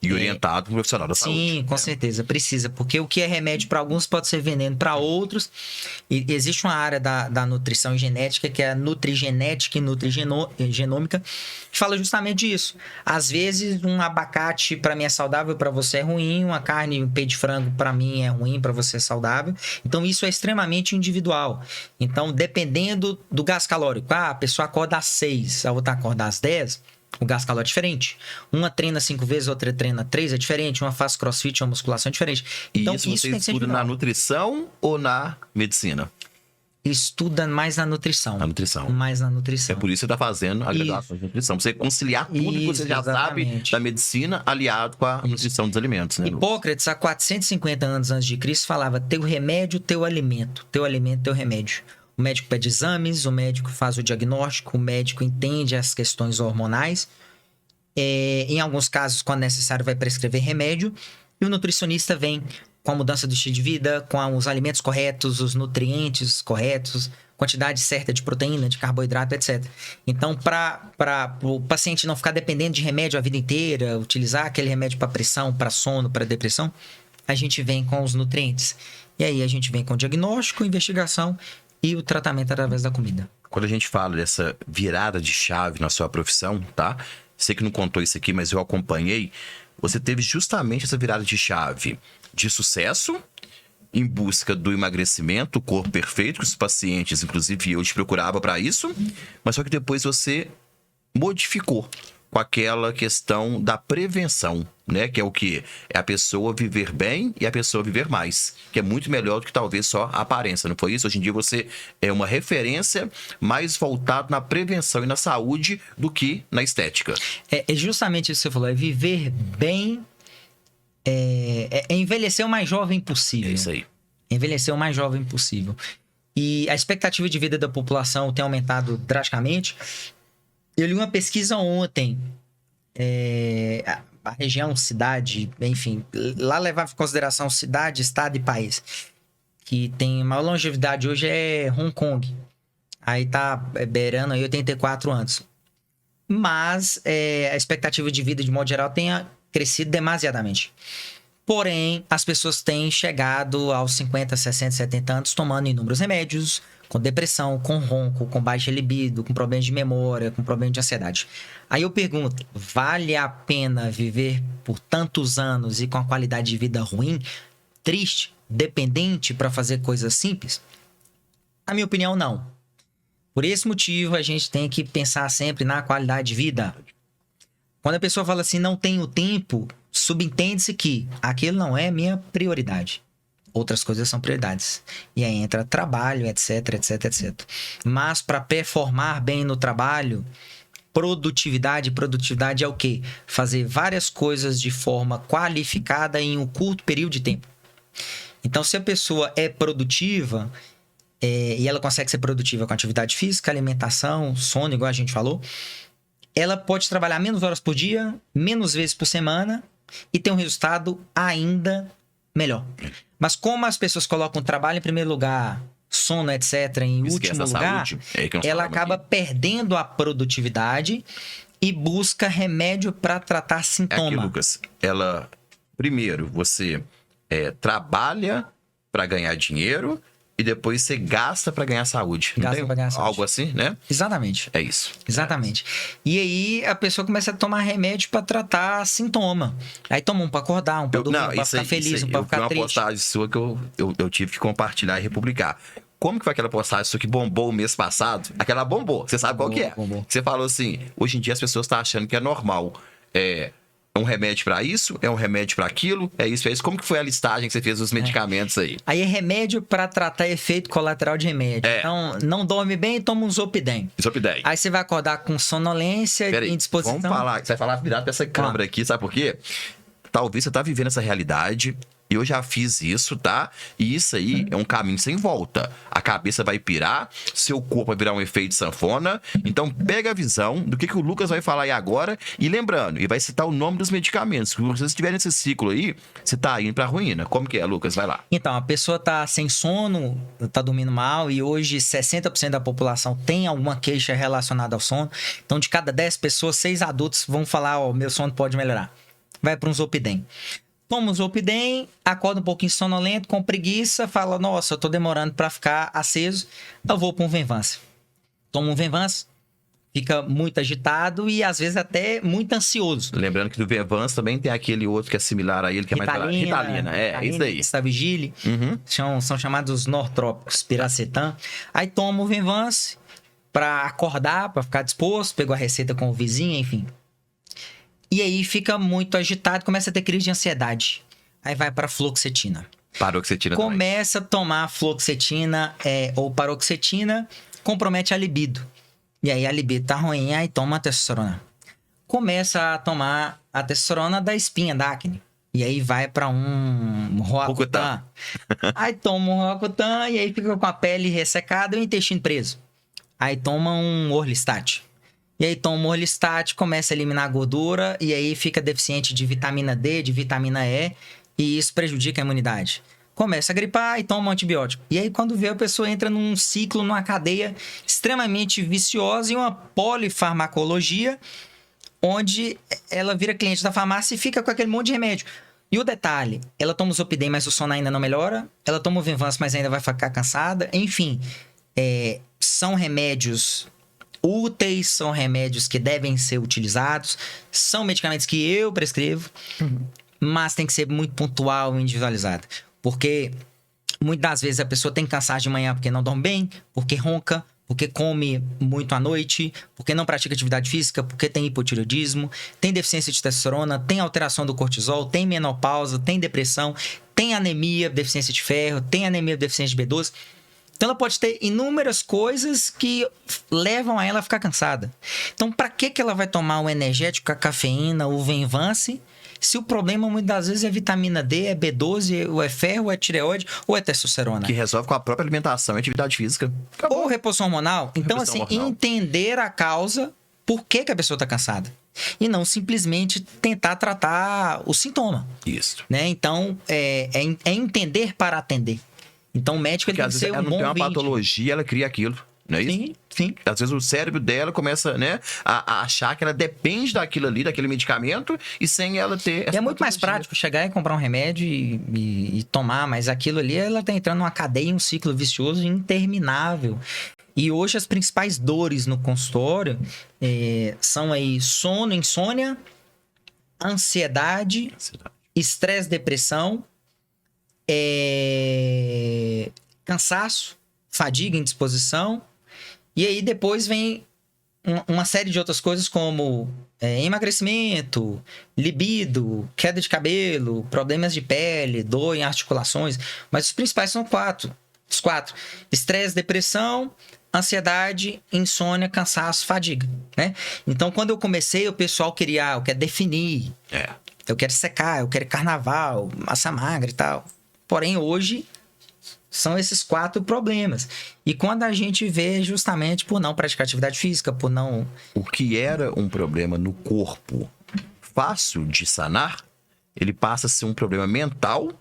E orientado para o profissional da saúde. Sim, com certeza, precisa. Porque o que é remédio para alguns pode ser veneno para outros. E existe uma área da nutrição e genética, que é a nutrigenética e nutrigenômica, que fala justamente disso. Às vezes, um abacate para mim é saudável, para você é ruim. Uma carne, um peito de frango para mim é ruim, para você é saudável. Então, isso é extremamente individual. Então, dependendo do gasto calórico. A pessoa acorda às 6, a outra acorda às 10... o gasto calórico é diferente. Uma treina 5 vezes, outra treina 3, é diferente. Uma faz crossfit, uma musculação é diferente. Então, isso você estuda na nutrição ou na medicina? Estuda mais na nutrição. Na nutrição. Mais na nutrição. É por isso que você está fazendo a graduação de nutrição. Você conciliar tudo que você já sabe da medicina aliado com a nutrição dos alimentos, né, Hipócrates, há 450 anos antes de Cristo, falava: teu remédio, teu alimento. Teu alimento, teu remédio. O médico pede exames, o médico faz o diagnóstico, o médico entende as questões hormonais. Em alguns casos, quando necessário, vai prescrever remédio. E o nutricionista vem com a mudança do estilo de vida, com os alimentos corretos, os nutrientes corretos, quantidade certa de proteína, de carboidrato, etc. Então, para o paciente não ficar dependendo de remédio a vida inteira, utilizar aquele remédio para pressão, para sono, para depressão, a gente vem com os nutrientes. E aí a gente vem com o diagnóstico, investigação e o tratamento através da comida. Quando a gente fala dessa virada de chave na sua profissão, tá? Sei que não contou isso aqui, mas eu acompanhei. Você teve justamente essa virada de chave de sucesso em busca do emagrecimento, o corpo perfeito, que os pacientes, inclusive eu, te procurava para isso, mas só que depois você modificou com aquela questão da prevenção, né? Que é o quê? É a pessoa viver bem e a pessoa viver mais. Que é muito melhor do que talvez só a aparência, não foi isso? Hoje em dia você é uma referência mais voltado na prevenção e na saúde do que na estética. É justamente isso que você falou. É viver bem, é envelhecer o mais jovem possível. É isso aí. Envelhecer o mais jovem possível. E a expectativa de vida da população tem aumentado drasticamente. Eu li uma pesquisa ontem, a região, cidade, enfim, lá levava em consideração cidade, estado e país, que tem maior longevidade hoje é Hong Kong. Aí tá beirando aí 84 anos. Mas a expectativa de vida, de modo geral, tem crescido demasiadamente. Porém, as pessoas têm chegado aos 50, 60, 70 anos tomando inúmeros remédios, com depressão, com ronco, com baixa libido, com problemas de memória, com problemas de ansiedade. Aí eu pergunto, vale a pena viver por tantos anos e com a qualidade de vida ruim, triste, dependente para fazer coisas simples? Na minha opinião, não. Por esse motivo, a gente tem que pensar sempre na qualidade de vida. Quando a pessoa fala assim, não tenho tempo, subentende-se que aquilo não é minha prioridade. Outras coisas são prioridades. E aí entra trabalho, etc, etc, etc. Mas para performar bem no trabalho, produtividade. Produtividade é o quê? Fazer várias coisas de forma qualificada em um curto período de tempo. Então, se a pessoa é produtiva, e ela consegue ser produtiva com atividade física, alimentação, sono, igual a gente falou, ela pode trabalhar menos horas por dia, menos vezes por semana e ter um resultado ainda melhor. Mas como as pessoas colocam o trabalho em primeiro lugar, sono, etc., em último lugar, ela acaba perdendo a produtividade e busca remédio para tratar sintoma. Aqui, Lucas, ela... Primeiro, você trabalha para ganhar dinheiro e depois você gasta para ganhar saúde. Gasta para ganhar saúde. Algo assim, né? Exatamente. É isso. Exatamente. E aí a pessoa começa a tomar remédio para tratar sintoma. Aí toma um para acordar, um para dormir, um para ficar feliz, um para ficar triste. Uma postagem sua que eu tive que compartilhar e republicar. Como que foi aquela postagem sua que bombou o mês passado? Aquela bombou. Você sabe qual que é? Bombou. Você falou assim, hoje em dia as pessoas estão achando que é normal. É um remédio para isso, é um remédio para aquilo, é isso. Como que foi a listagem que você fez dos medicamentos aí? Aí é remédio para tratar efeito colateral de remédio. Então, não dorme bem, toma um Zopidem. Zopidem. Aí você vai acordar com sonolência, indisposição. Vamos falar, você vai falar virado pra essa câmera aqui, sabe por quê? Talvez você tá vivendo essa realidade. Eu já fiz isso, tá? E isso aí é um caminho sem volta. A cabeça vai pirar, seu corpo vai virar um efeito sanfona. Então, pega a visão do que o Lucas vai falar aí agora. E lembrando, e vai citar o nome dos medicamentos. Se vocês estiverem nesse ciclo aí, você tá indo pra ruína. Como que é, Lucas? Vai lá. Então, a pessoa tá sem sono, tá dormindo mal. E hoje, 60% da população tem alguma queixa relacionada ao sono. Então, de cada 10 pessoas, 6 adultos vão falar, meu sono pode melhorar. Vai para um Zopidem. Toma um Zopidem, acorda um pouquinho sonolento, com preguiça, fala, nossa, eu tô demorando para ficar aceso, eu vou para um Venvance. Toma um Venvance, fica muito agitado e às vezes até muito ansioso. Lembrando que do Venvance também tem aquele outro que é similar a ele, que é mais... Ritalina, isso aí. Stavigile, são chamados nortrópicos, piracetam. Aí toma o Venvance para acordar, para ficar disposto, pegou a receita com o vizinho, enfim. E aí fica muito agitado, começa a ter crise de ansiedade. Aí vai para fluoxetina. Paroxetina também. Começa a tomar fluoxetina ou paroxetina, compromete a libido. E aí a libido tá ruim, aí toma a testosterona. Começa a tomar a testosterona da espinha, da acne. E aí vai para um Roacutan. Aí toma um Roacutan e aí fica com a pele ressecada e o intestino preso. Aí toma um Orlistat. E aí toma Orlistat, começa a eliminar a gordura e aí fica deficiente de vitamina D, de vitamina E e isso prejudica a imunidade. Começa a gripar e toma um antibiótico. E aí quando vê a pessoa entra num ciclo, numa cadeia extremamente viciosa e uma polifarmacologia onde ela vira cliente da farmácia e fica com aquele monte de remédio. E o detalhe, ela toma o Zopidem, mas o sono ainda não melhora. Ela toma o Venvance, mas ainda vai ficar cansada. Enfim, são remédios úteis, são remédios que devem ser utilizados, são medicamentos que eu prescrevo, mas tem que ser muito pontual e individualizado. Porque muitas das vezes a pessoa tem cansaço de manhã porque não dorme bem, porque ronca, porque come muito à noite, porque não pratica atividade física, porque tem hipotireoidismo, tem deficiência de testosterona, tem alteração do cortisol, tem menopausa, tem depressão, tem anemia, deficiência de ferro, tem anemia, deficiência de B12. Então ela pode ter inúmeras coisas que levam a ela a ficar cansada. Então para que ela vai tomar o energético, a cafeína, o Venvance, se o problema muitas das vezes é vitamina D, é B12, ou é ferro, ou é tireoide, ou é testosterona? Que resolve com a própria alimentação e atividade física. Acabou. Ou reposição hormonal. Então Reposição assim, hormonal. entender a causa, por que a pessoa está cansada. E não simplesmente tentar tratar o sintoma. Isso. Né? Então é entender para atender. Então o médico ele tem que ser um bom ela não tem uma vídeo. patologia, ela cria aquilo. Não é isso? Sim, sim. Às vezes o cérebro dela começa, né, a achar que ela depende daquilo ali, daquele medicamento, e sem ela ter essa É muito mais patologia. prático chegar e comprar um remédio e tomar, mas aquilo ali ela tá entrando numa cadeia, um ciclo vicioso interminável. E hoje as principais dores no consultório são aí sono, insônia, ansiedade, estresse, depressão, cansaço, fadiga, indisposição. E aí depois vem uma série de outras coisas como emagrecimento, libido, queda de cabelo, problemas de pele, dor em articulações. Mas os principais são os quatro. Estresse, depressão, ansiedade, insônia, cansaço, fadiga, né? Então, quando eu comecei, o pessoal queria, eu quero definir, eu quero secar, eu quero carnaval, massa magra e tal. Porém, hoje, são esses 4 problemas. E quando a gente vê justamente por não praticar atividade física, por não... O que era um problema no corpo fácil de sanar, ele passa a ser um problema mental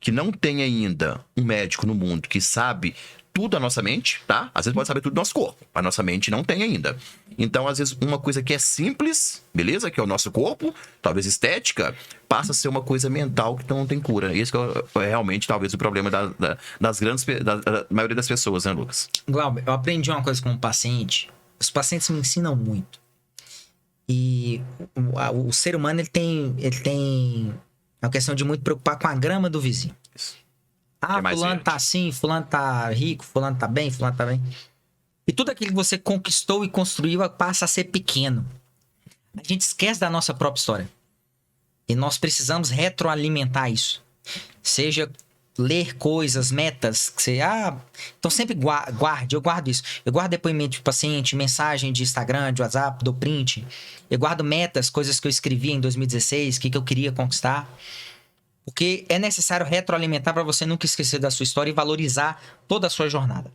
que não tem ainda um médico no mundo que sabe tudo da nossa mente, tá? Às vezes pode saber tudo do nosso corpo, a nossa mente não tem ainda. Então, às vezes, uma coisa que é simples, beleza? Que é o nosso corpo, talvez estética, passa a ser uma coisa mental que não tem cura. Esse que é realmente, talvez, o problema da maioria das pessoas, né, Lucas? Glauber, eu aprendi uma coisa com um paciente. Os pacientes me ensinam muito. E o ser humano, ele tem uma questão de muito preocupar com a grama do vizinho. Ah, fulano tá assim, fulano tá rico, fulano tá bem, fulano tá bem. E tudo aquilo que você conquistou e construiu passa a ser pequeno. A gente esquece da nossa própria história. E nós precisamos retroalimentar isso. Seja ler coisas, metas, que você... então sempre guarde, eu guardo isso. Eu guardo depoimento de paciente, mensagem de Instagram, de WhatsApp, do print. Eu guardo metas, coisas que eu escrevi em 2016, o que eu queria conquistar. Porque é necessário retroalimentar para você nunca esquecer da sua história e valorizar toda a sua jornada.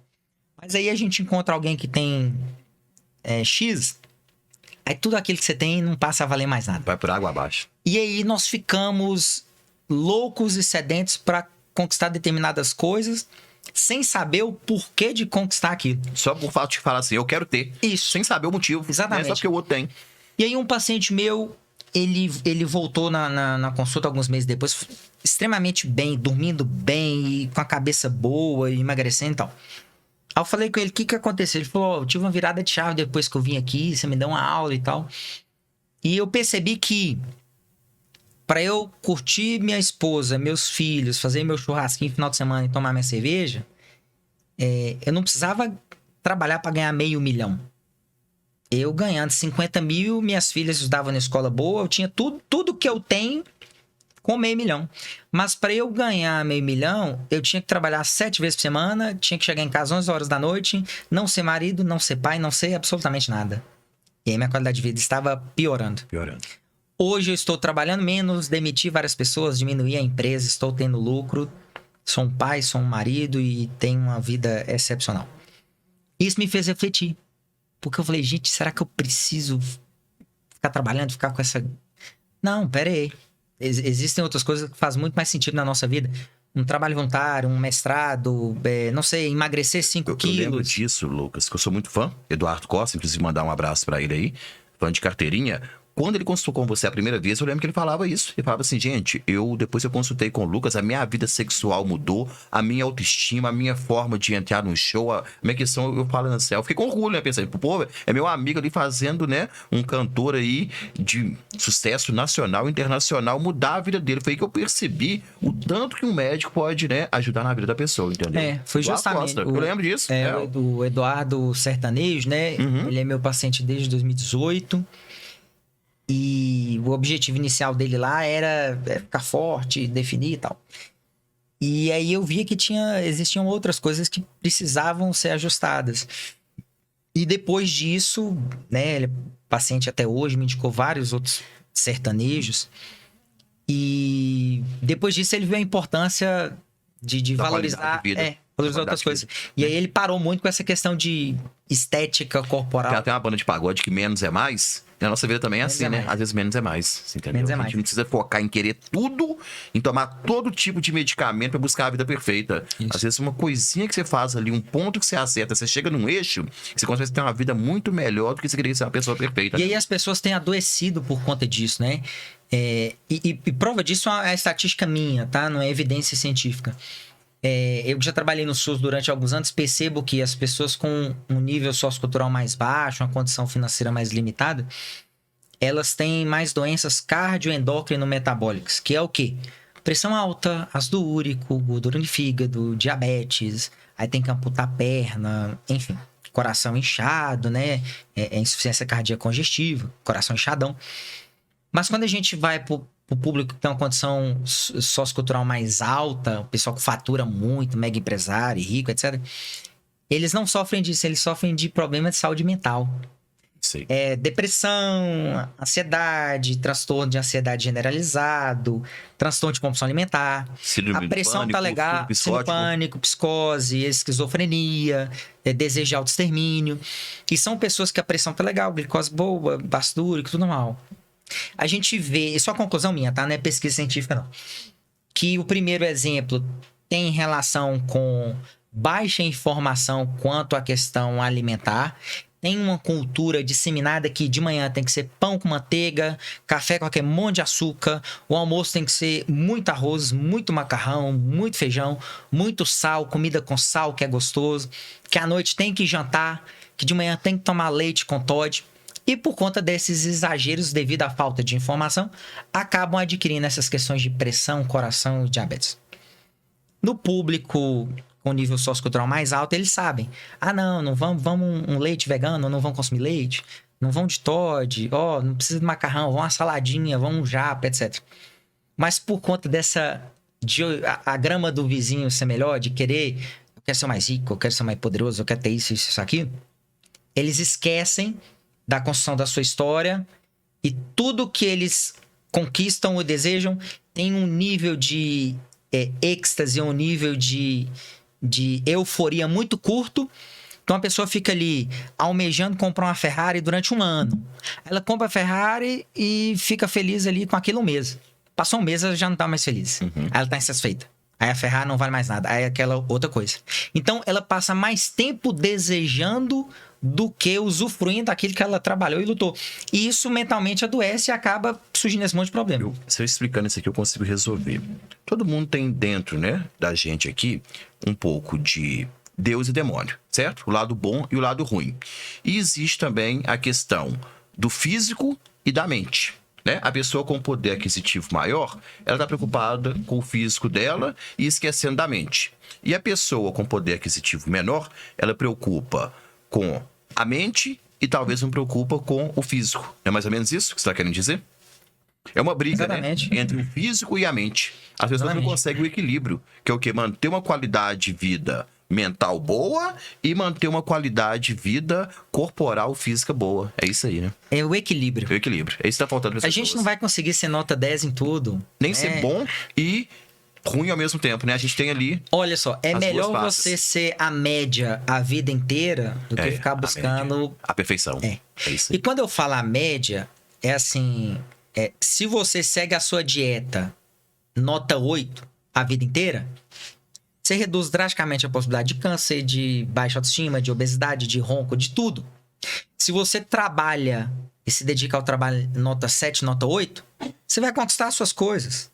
Mas aí a gente encontra alguém que tem X, aí tudo aquilo que você tem não passa a valer mais nada. Vai por água abaixo. E aí nós ficamos loucos e sedentos para conquistar determinadas coisas sem saber o porquê de conquistar aquilo. Só por fato de falar assim, eu quero ter. Isso. Sem saber o motivo. Exatamente. Só porque o outro tem. E aí um paciente meu... Ele voltou na consulta alguns meses depois, extremamente bem, dormindo bem, e com a cabeça boa, emagrecendo e tal. Aí eu falei com ele, o que aconteceu? Ele falou, eu tive uma virada de chave depois que eu vim aqui, você me deu uma aula e tal. E eu percebi que para eu curtir minha esposa, meus filhos, fazer meu churrasquinho no final de semana e tomar minha cerveja, eu não precisava trabalhar para ganhar $500 mil. Eu ganhando 50 mil, minhas filhas estudavam na escola boa, eu tinha tudo que eu tenho com $500 mil. Mas para eu ganhar $500 mil, eu tinha que trabalhar 7 vezes por semana, tinha que chegar em casa 11 horas da noite, não ser marido, não ser pai, não ser absolutamente nada. E aí minha qualidade de vida estava piorando. Hoje eu estou trabalhando menos, demiti várias pessoas, diminuí a empresa, estou tendo lucro, sou um pai, sou um marido e tenho uma vida excepcional. Isso me fez refletir. Porque eu falei, gente, será que eu preciso ficar trabalhando, ficar com essa... Não, pera aí. Existem outras coisas que fazem muito mais sentido na nossa vida. Um trabalho voluntário, um mestrado, não sei, emagrecer 5 quilos. Eu lembro disso, Lucas, que eu sou muito fã. Eduardo Costa, inclusive mandar um abraço pra ele aí. Fã de carteirinha. Quando ele consultou com você a primeira vez, eu lembro que ele falava isso. Ele falava assim, gente, depois eu consultei com o Lucas, a minha vida sexual mudou, a minha autoestima, a minha forma de entrar no show, a minha questão, eu falo no céu. Eu fiquei com orgulho, né? Pensando, pô, é meu amigo ali fazendo, né? Um cantor aí de sucesso nacional, internacional, mudar a vida dele. Foi aí que eu percebi o tanto que um médico pode, né, ajudar na vida da pessoa, entendeu? Foi justamente. Eu lembro disso. O Eduardo Sertanejo, né? Uhum. Ele é meu paciente desde 2018. E o objetivo inicial dele lá era ficar forte, definir e tal. E aí eu via que existiam outras coisas que precisavam ser ajustadas. E depois disso, né, ele é paciente até hoje, me indicou vários outros sertanejos. E depois disso ele viu a importância de valorizar, valorizar outras coisas. E aí ele parou muito com essa questão de estética corporal. Tem uma banda de pagode que menos é mais. Na nossa vida também é assim, né? Às vezes menos é mais, entendeu? Menos é mais. A gente não precisa focar em querer tudo, em tomar todo tipo de medicamento pra buscar a vida perfeita. Isso. Às vezes uma coisinha que você faz ali, um ponto que você acerta, você chega num eixo, você consegue ter uma vida muito melhor do que você queria ser uma pessoa perfeita. E aí as pessoas têm adoecido por conta disso, né? E prova disso é a estatística minha, tá? Não é evidência científica. Eu já trabalhei no SUS durante alguns anos, percebo que as pessoas com um nível sociocultural mais baixo, uma condição financeira mais limitada, elas têm mais doenças cardioendócrino-metabólicas, que é o quê? Pressão alta, ácido úrico, gordura no fígado, diabetes, aí tem que amputar a perna, enfim, coração inchado, né? Insuficiência cardíaca congestiva, coração inchadão. Mas quando a gente vai pro público que tem uma condição sociocultural mais alta, o pessoal que fatura muito, mega empresário, rico, etc., eles não sofrem disso, eles sofrem de problemas de saúde mental. Sei. Depressão, ansiedade, transtorno de ansiedade generalizado, transtorno de compulsão alimentar. Síndrome A do pressão pânico, tá legal, síndrome síndrome do psicótico. pânico, psicose, esquizofrenia, desejo de autoextermínio. E são pessoas que a pressão tá legal, glicose boa, ácido úrico, tudo normal. A gente vê, isso é uma conclusão minha, tá? Não é pesquisa científica, não. Que o primeiro exemplo tem relação com baixa informação quanto à questão alimentar. Tem uma cultura disseminada que de manhã tem que ser pão com manteiga, café com aquele monte de açúcar, o almoço tem que ser muito arroz, muito macarrão, muito feijão, muito sal, comida com sal que é gostoso, que à noite tem que jantar, que de manhã tem que tomar leite com Toddy. E por conta desses exageros devido à falta de informação, acabam adquirindo essas questões de pressão, coração e diabetes. No público com nível sociocultural mais alto, eles sabem. Não vamos um leite vegano, não vão consumir leite, não vão de Toddy, não precisa de macarrão, vão uma saladinha, vão um japa, etc. Mas por conta a grama do vizinho ser melhor, de querer, eu quero ser mais rico, eu quero ser mais poderoso, eu quero ter isso aqui, eles esquecem da construção da sua história e tudo que eles conquistam ou desejam tem um nível de êxtase, um nível de euforia muito curto. Então a pessoa fica ali almejando comprar uma Ferrari durante um ano. Ela compra a Ferrari e fica feliz ali com aquilo um mês. Passou um mês, ela já não tá mais feliz. Aí ela tá insatisfeita. Aí a Ferrari não vale mais nada. Aí é aquela outra coisa. Então ela passa mais tempo desejando do que usufruindo daquilo que ela trabalhou e lutou. E isso mentalmente adoece e acaba surgindo esse monte de problema. Se eu explicando isso aqui, eu consigo resolver. Todo mundo tem dentro, né, da gente aqui, um pouco de Deus e demônio, certo? O lado bom e o lado ruim. E existe também a questão do físico e da mente, né? A pessoa com poder aquisitivo maior, ela está preocupada com o físico dela e esquecendo da mente. E a pessoa com poder aquisitivo menor, ela preocupa com a mente e talvez não preocupa com o físico. É mais ou menos isso que você está querendo dizer? É uma briga, Exatamente. né? Entre o físico e a mente. As pessoas Exatamente. não conseguem o equilíbrio, que é o quê? Manter uma qualidade de vida mental boa e manter uma qualidade de vida corporal, física boa. É isso aí, né? É o equilíbrio. É o equilíbrio. É isso que tá faltando para A gente não vai conseguir ser nota 10 em tudo. nem né? ser bom e ruim ao mesmo tempo, né? A gente tem ali... Olha só, é As melhor duas faces. você ser a média a vida inteira do que ficar buscando... a perfeição. É. É isso E aí. quando eu falo a média, é assim... se você segue a sua dieta nota 8 a vida inteira, você reduz drasticamente a possibilidade de câncer, de baixa autoestima, de obesidade, de ronco, de tudo. Se você trabalha e se dedica ao trabalho nota 7, nota 8, você vai conquistar as suas coisas.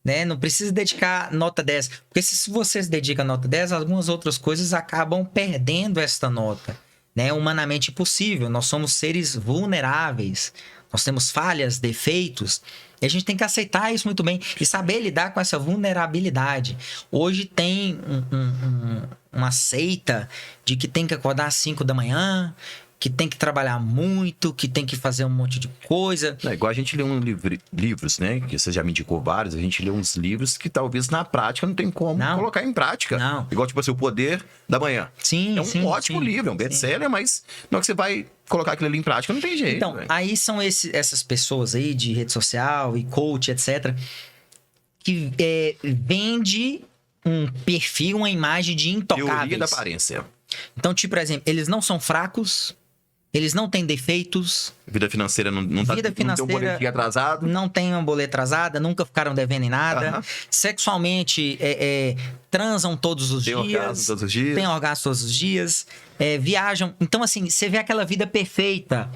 Né? Não precisa dedicar nota 10. Porque se você se dedica a nota 10, algumas outras coisas acabam perdendo esta nota. Né? Humanamente impossível. Nós somos seres vulneráveis. Nós temos falhas, defeitos. E a gente tem que aceitar isso muito bem. E saber lidar com essa vulnerabilidade. Hoje tem uma seita de que tem que acordar às 5 da manhã... que tem que trabalhar muito, que tem que fazer um monte de coisa. É igual a gente lê livros, né? Que você já me indicou vários. A gente lê uns livros que talvez na prática não tem como colocar em prática. Não. Igual, tipo assim, O Poder da Manhã. Sim, É um ótimo livro, é um best-seller, mas na hora que você vai colocar aquilo ali em prática, não tem jeito. Então, velho. aí são essas pessoas aí de rede social e coach, etc., que vende um perfil, uma imagem de Teoria intocáveis. da aparência. Então, tipo, por exemplo, eles não são fracos, eles não têm defeitos, Vida financeira não tá, Vida não tem um financeira- boletim atrasado. não têm uma boleta atrasada, nunca ficaram devendo em nada, Aham. sexualmente transam todos os Tem dias, orgasmo todos os dias. tem orgasmo todos os dias, viajam. Então, assim, você vê aquela vida perfeita.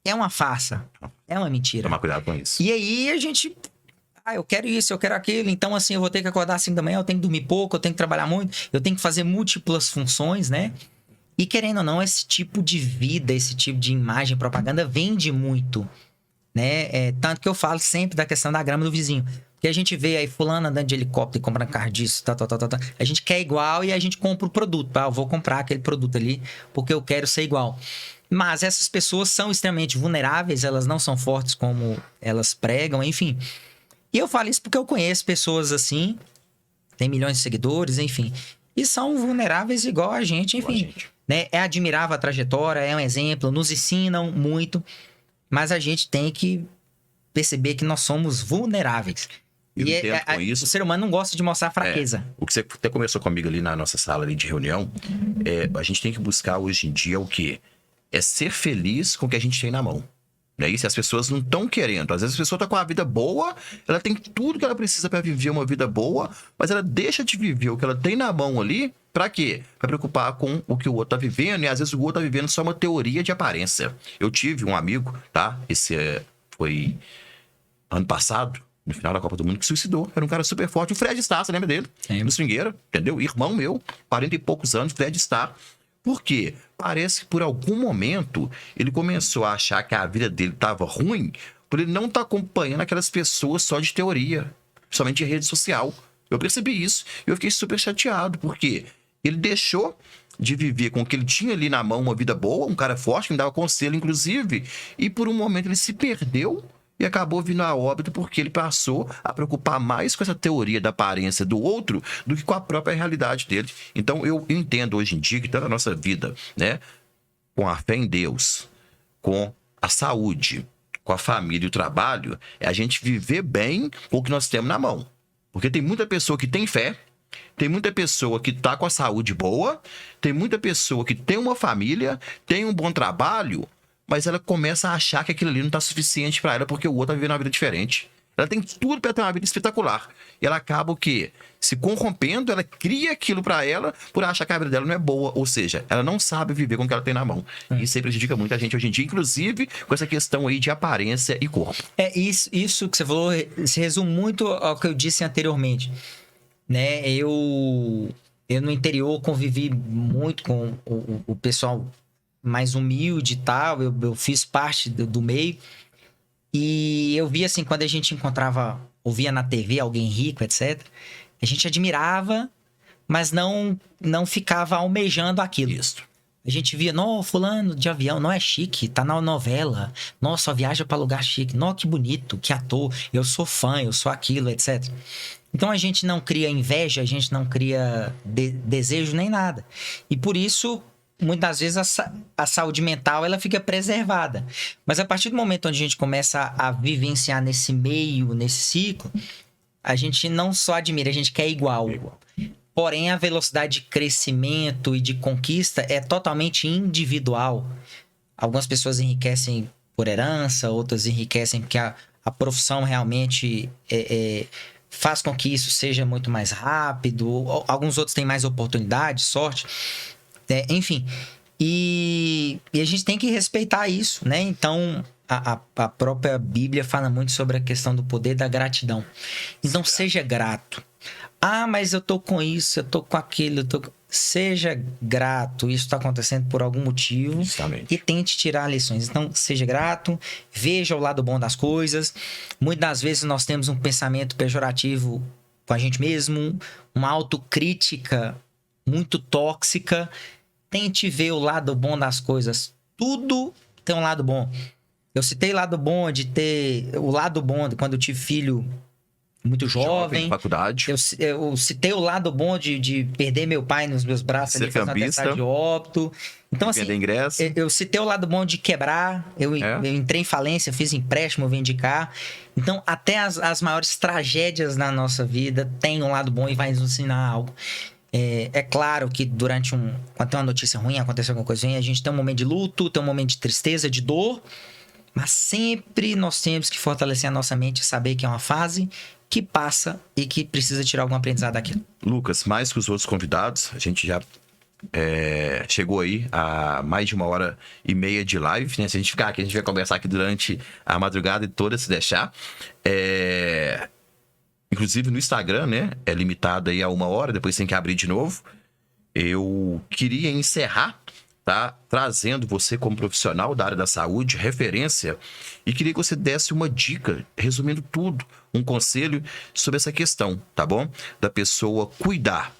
É uma farsa, é uma mentira. Tomar cuidado com isso. E aí a gente... eu quero isso, eu quero aquilo. Então, assim, eu vou ter que acordar às 5 da manhã, eu tenho que dormir pouco, eu tenho que trabalhar muito, eu tenho que fazer múltiplas funções, né? E querendo ou não, esse tipo de vida, esse tipo de imagem, propaganda vende muito, né? Tanto que eu falo sempre da questão da grama do vizinho. Porque a gente vê aí fulano andando de helicóptero e comprando carro disso, tá. A gente quer igual e a gente compra o produto. Eu vou comprar aquele produto ali porque eu quero ser igual. Mas essas pessoas são extremamente vulneráveis, elas não são fortes como elas pregam, enfim. E eu falo isso porque eu conheço pessoas assim, tem milhões de seguidores, enfim. e são vulneráveis igual a gente, Igual a enfim. gente. Né? É admirável a trajetória, é um exemplo, nos ensinam muito, mas a gente tem que perceber que nós somos vulneráveis. Eu E entendo com isso. o ser humano não gosta de mostrar fraqueza. O que você até começou comigo ali na nossa sala ali de reunião, a gente tem que buscar hoje em dia o quê? É ser feliz com o que a gente tem na mão. Não é isso? As pessoas não estão querendo. Às vezes a pessoa está com a vida boa, ela tem tudo que ela precisa para viver uma vida boa, mas ela deixa de viver o que ela tem na mão ali, para quê? Para preocupar com o que o outro tá vivendo, e às vezes o outro tá vivendo só uma teoria de aparência. Eu tive um amigo, tá? Foi ano passado, no final da Copa do Mundo, que suicidou. Era um cara super forte. O Fred Starr, você lembra dele? Lembro. No Swingueira, entendeu? Irmão meu, 40 e poucos anos, Fred Starr. Por quê? Parece que por algum momento ele começou a achar que a vida dele estava ruim por ele não estar acompanhando aquelas pessoas só de teoria, somente de rede social. Eu percebi isso e eu fiquei super chateado, porque ele deixou de viver com o que ele tinha ali na mão, uma vida boa, um cara forte, que me dava conselho, inclusive, e por um momento ele se perdeu e acabou vindo a óbito porque ele passou a preocupar mais com essa teoria da aparência do outro do que com a própria realidade dele. Então eu entendo hoje em dia que toda a nossa vida, né, com a fé em Deus, com a saúde, com a família e o trabalho, é a gente viver bem com o que nós temos na mão. Porque tem muita pessoa que tem fé, tem muita pessoa que tá com a saúde boa, tem muita pessoa que tem uma família, tem um bom trabalho, mas ela começa a achar que aquilo ali não tá suficiente para ela porque o outro tá vivendo uma vida diferente. Ela tem tudo para ter uma vida espetacular. E ela acaba o quê? Se corrompendo, ela cria aquilo para ela por achar que a vida dela não é boa. Ou seja, ela não sabe viver com o que ela tem na mão. E isso aí prejudica muito a gente hoje em dia, inclusive com essa questão aí de aparência e corpo. Isso que você falou se resume muito ao que eu disse anteriormente. Né? Eu no interior convivi muito com o pessoal mais humilde e tal. Eu fiz parte do meio. E eu via assim, quando a gente ouvia na TV alguém rico, etc., a gente admirava, mas não ficava almejando aquilo. Isso. A gente via, não, fulano de avião, não é chique, tá na novela. Nossa, só viaja pra lugar chique. Nossa, que bonito, que ator. Eu sou fã, eu sou aquilo, etc. Então a gente não cria inveja, a gente não cria desejo nem nada. E por isso, muitas vezes a saúde mental ela fica preservada. Mas a partir do momento onde a gente começa a vivenciar nesse meio, nesse ciclo, a gente não só admira, a gente quer igual. Porém, a velocidade de crescimento e de conquista é totalmente individual. Algumas pessoas enriquecem por herança, outras enriquecem porque a profissão realmente faz com que isso seja muito mais rápido. Alguns outros têm mais oportunidade, sorte. Enfim. E a gente tem que respeitar isso, né? Então, a própria Bíblia fala muito sobre a questão do poder da gratidão. Então, seja grato. Ah, mas eu tô com isso, eu tô com aquilo, Seja grato, isso está acontecendo por algum motivo. Justamente. E tente tirar lições. Então, seja grato, veja o lado bom das coisas. Muitas das vezes nós temos um pensamento pejorativo com a gente mesmo, uma autocrítica muito tóxica. Tente ver o lado bom das coisas. Tudo tem um lado bom. Eu citei o lado bom de ter... O lado bom de quando eu tive filho muito jovem. Faculdade. Eu citei o lado bom de perder meu pai nos meus braços. Ser cambista. De óbito. Então, assim, perder ingresso. Eu citei o lado bom de quebrar. Eu entrei em falência, fiz empréstimo, vendi carro. Então, até as maiores tragédias na nossa vida têm um lado bom e vai nos ensinar algo. É claro que quando tem uma notícia ruim, aconteceu alguma coisa ruim, a gente tem um momento de luto, tem um momento de tristeza, de dor, mas sempre nós temos que fortalecer a nossa mente e saber que é uma fase que passa e que precisa tirar algum aprendizado daquilo. Lucas, mais que os outros convidados, a gente já chegou aí a mais de 1h30 de live, né? Se a gente ficar aqui, a gente vai conversar aqui durante a madrugada toda, se deixar. Inclusive no Instagram, né? É limitado aí a 1 hora, depois tem que abrir de novo. Eu queria encerrar, tá? Trazendo você como profissional da área da saúde, referência, e queria que você desse uma dica, resumindo tudo, um conselho sobre essa questão, tá bom? Da pessoa cuidar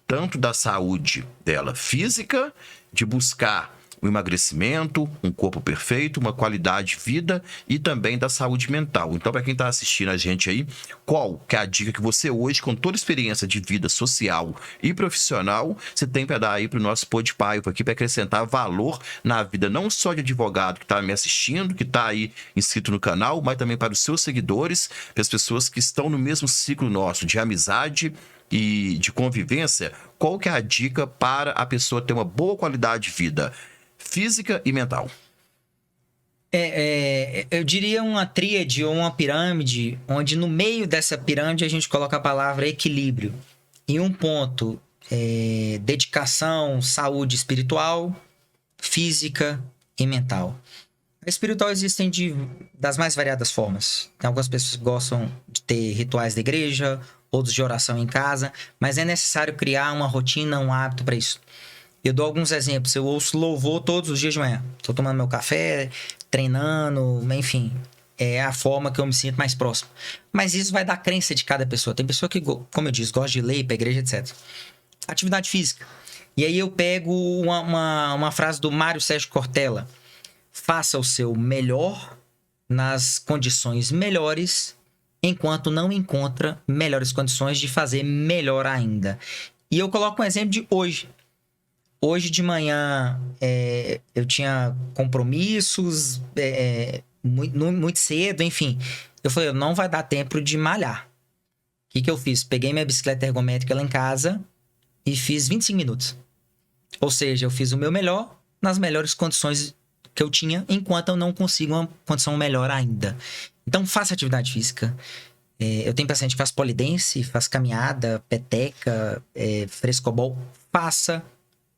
tanto da saúde dela física, de buscar o emagrecimento, um corpo perfeito, uma qualidade de vida e também da saúde mental. Então, para quem está assistindo a gente aí, qual que é a dica que você hoje, com toda a experiência de vida social e profissional, você tem para dar aí para o nosso Podpaiva aqui, para acrescentar valor na vida não só de advogado que está me assistindo, que está aí inscrito no canal, mas também para os seus seguidores, para as pessoas que estão no mesmo ciclo nosso de amizade e de convivência. Qual que é a dica para a pessoa ter uma boa qualidade de vida física e mental? Eu diria uma tríade ou uma pirâmide, onde no meio dessa pirâmide a gente coloca a palavra equilíbrio. Em um ponto, dedicação, saúde espiritual, física e mental. A espiritual existem das mais variadas formas. Tem algumas pessoas que gostam de ter rituais da igreja, outros de oração em casa, mas é necessário criar uma rotina, um hábito para isso. Eu dou alguns exemplos. Eu ouço louvor todos os dias de manhã. Estou tomando meu café, treinando, enfim. É a forma que eu me sinto mais próximo. Mas isso vai da crença de cada pessoa. Tem pessoa que, como eu disse, gosta de ler, ir para a igreja, etc. Atividade física. E aí eu pego uma frase do Mário Sérgio Cortella. Faça o seu melhor nas condições melhores, enquanto não encontra melhores condições de fazer melhor ainda. E eu coloco um exemplo de hoje. Hoje de manhã eu tinha compromissos muito cedo, enfim. Eu falei, não vai dar tempo de malhar. O que eu fiz? Peguei minha bicicleta ergométrica lá em casa e fiz 25 minutos. Ou seja, eu fiz o meu melhor nas melhores condições que eu tinha, enquanto eu não consigo uma condição melhor ainda. Então, faça atividade física. Eu tenho paciente que faz polidense, faz caminhada, peteca, frescobol. Faça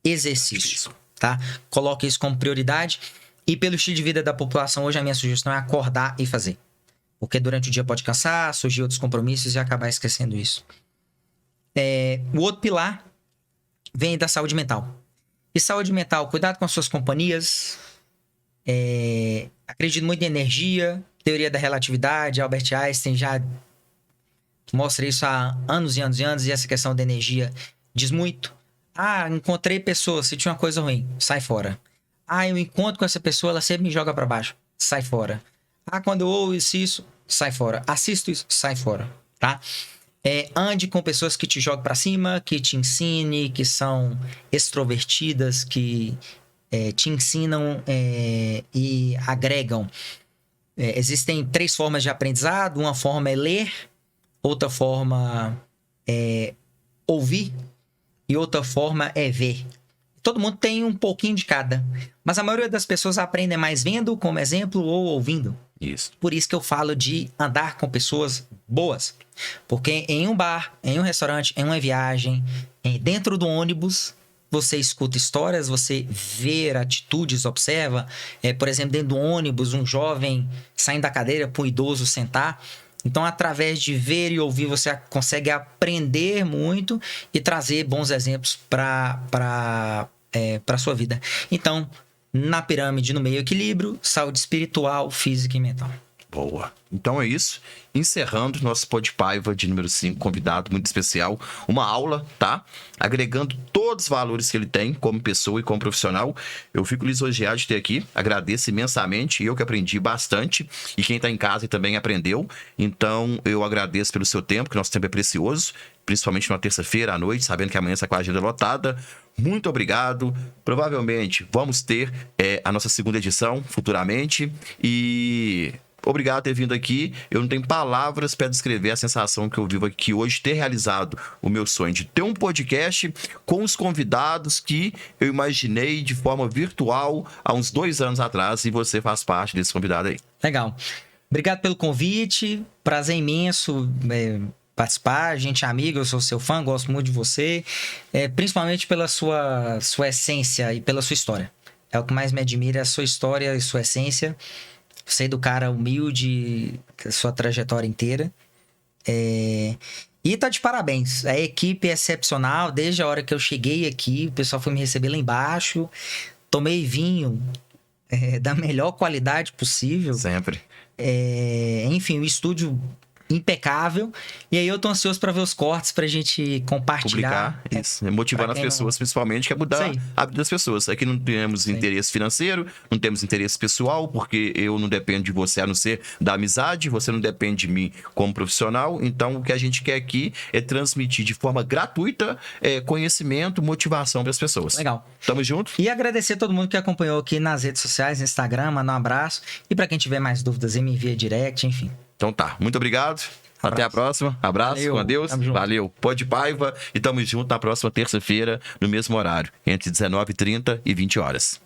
exercício, tá? Coloque isso como prioridade. E pelo estilo de vida da população, hoje a minha sugestão é acordar e fazer. Porque durante o dia pode cansar, surgir outros compromissos e acabar esquecendo isso. O outro pilar vem da saúde mental. E saúde mental, cuidado com as suas companhias. Acredito muito em energia, teoria da relatividade. Albert Einstein já mostra isso há anos e anos e anos, e essa questão da energia diz muito. Encontrei pessoa, se tinha uma coisa ruim, sai fora. Eu encontro com essa pessoa, ela sempre me joga para baixo, sai fora. Quando eu ouço isso, sai fora. Assisto isso, sai fora, tá? Ande com pessoas que te jogam para cima, que te ensinem, que são extrovertidas, que te ensinam e agregam. Existem 3 formas de aprendizado. Uma forma é ler, outra forma é ouvir e outra forma é ver. Todo mundo tem um pouquinho de cada, mas a maioria das pessoas aprendem mais vendo, como exemplo, ou ouvindo. Isso. Por isso que eu falo de andar com pessoas boas. Porque em um bar, em um restaurante, em uma viagem, dentro do ônibus, você escuta histórias, você vê atitudes, observa. Por exemplo, dentro do ônibus, um jovem saindo da cadeira para um idoso sentar. Então, através de ver e ouvir, você consegue aprender muito e trazer bons exemplos para a sua vida. Então, na pirâmide, no meio, equilíbrio, saúde espiritual, física e mental. Boa. Então é isso. Encerrando nosso Podpaiva de número 5, convidado muito especial. Uma aula, tá? Agregando todos os valores que ele tem como pessoa e como profissional. Eu fico lisonjeado de ter aqui. Agradeço imensamente. Eu que aprendi bastante. E quem tá em casa também aprendeu. Então eu agradeço pelo seu tempo, que nosso tempo é precioso. Principalmente na terça-feira à noite, sabendo que amanhã está com a agenda lotada. Muito obrigado. Provavelmente vamos ter a nossa segunda edição futuramente. E obrigado por ter vindo aqui. Eu não tenho palavras para descrever a sensação que eu vivo aqui hoje, ter realizado o meu sonho de ter um podcast com os convidados que eu imaginei de forma virtual há uns 2 anos atrás, e você faz parte desse convidado aí. Legal. Obrigado pelo convite. Prazer imenso participar. A gente é amigo, eu sou seu fã, gosto muito de você. Principalmente pela sua essência e pela sua história. O que mais me admira é a sua história e sua essência. Você é do cara humilde, sua trajetória inteira. E tá de parabéns. A equipe é excepcional. Desde a hora que eu cheguei aqui, o pessoal foi me receber lá embaixo. Tomei vinho da melhor qualidade possível. Sempre. Enfim, o estúdio impecável. E aí eu tô ansioso para ver os cortes pra gente compartilhar. Publicar, isso. Motivando as pessoas, principalmente, que é mudar a vida das pessoas. Aqui não temos interesse financeiro, não temos interesse pessoal, porque eu não dependo de você, a não ser da amizade, você não depende de mim como profissional. Então, o que a gente quer aqui é transmitir de forma gratuita conhecimento, motivação para as pessoas. Legal. Tamo junto? E agradecer a todo mundo que acompanhou aqui nas redes sociais, no Instagram, mandar um abraço. E para quem tiver mais dúvidas, me envia direct, enfim. Então tá, muito obrigado. Até a próxima. Abraço, valeu, com Deus. Valeu. Pode Paiva. E tamo junto na próxima terça-feira, no mesmo horário, entre 19h30 e 20 horas.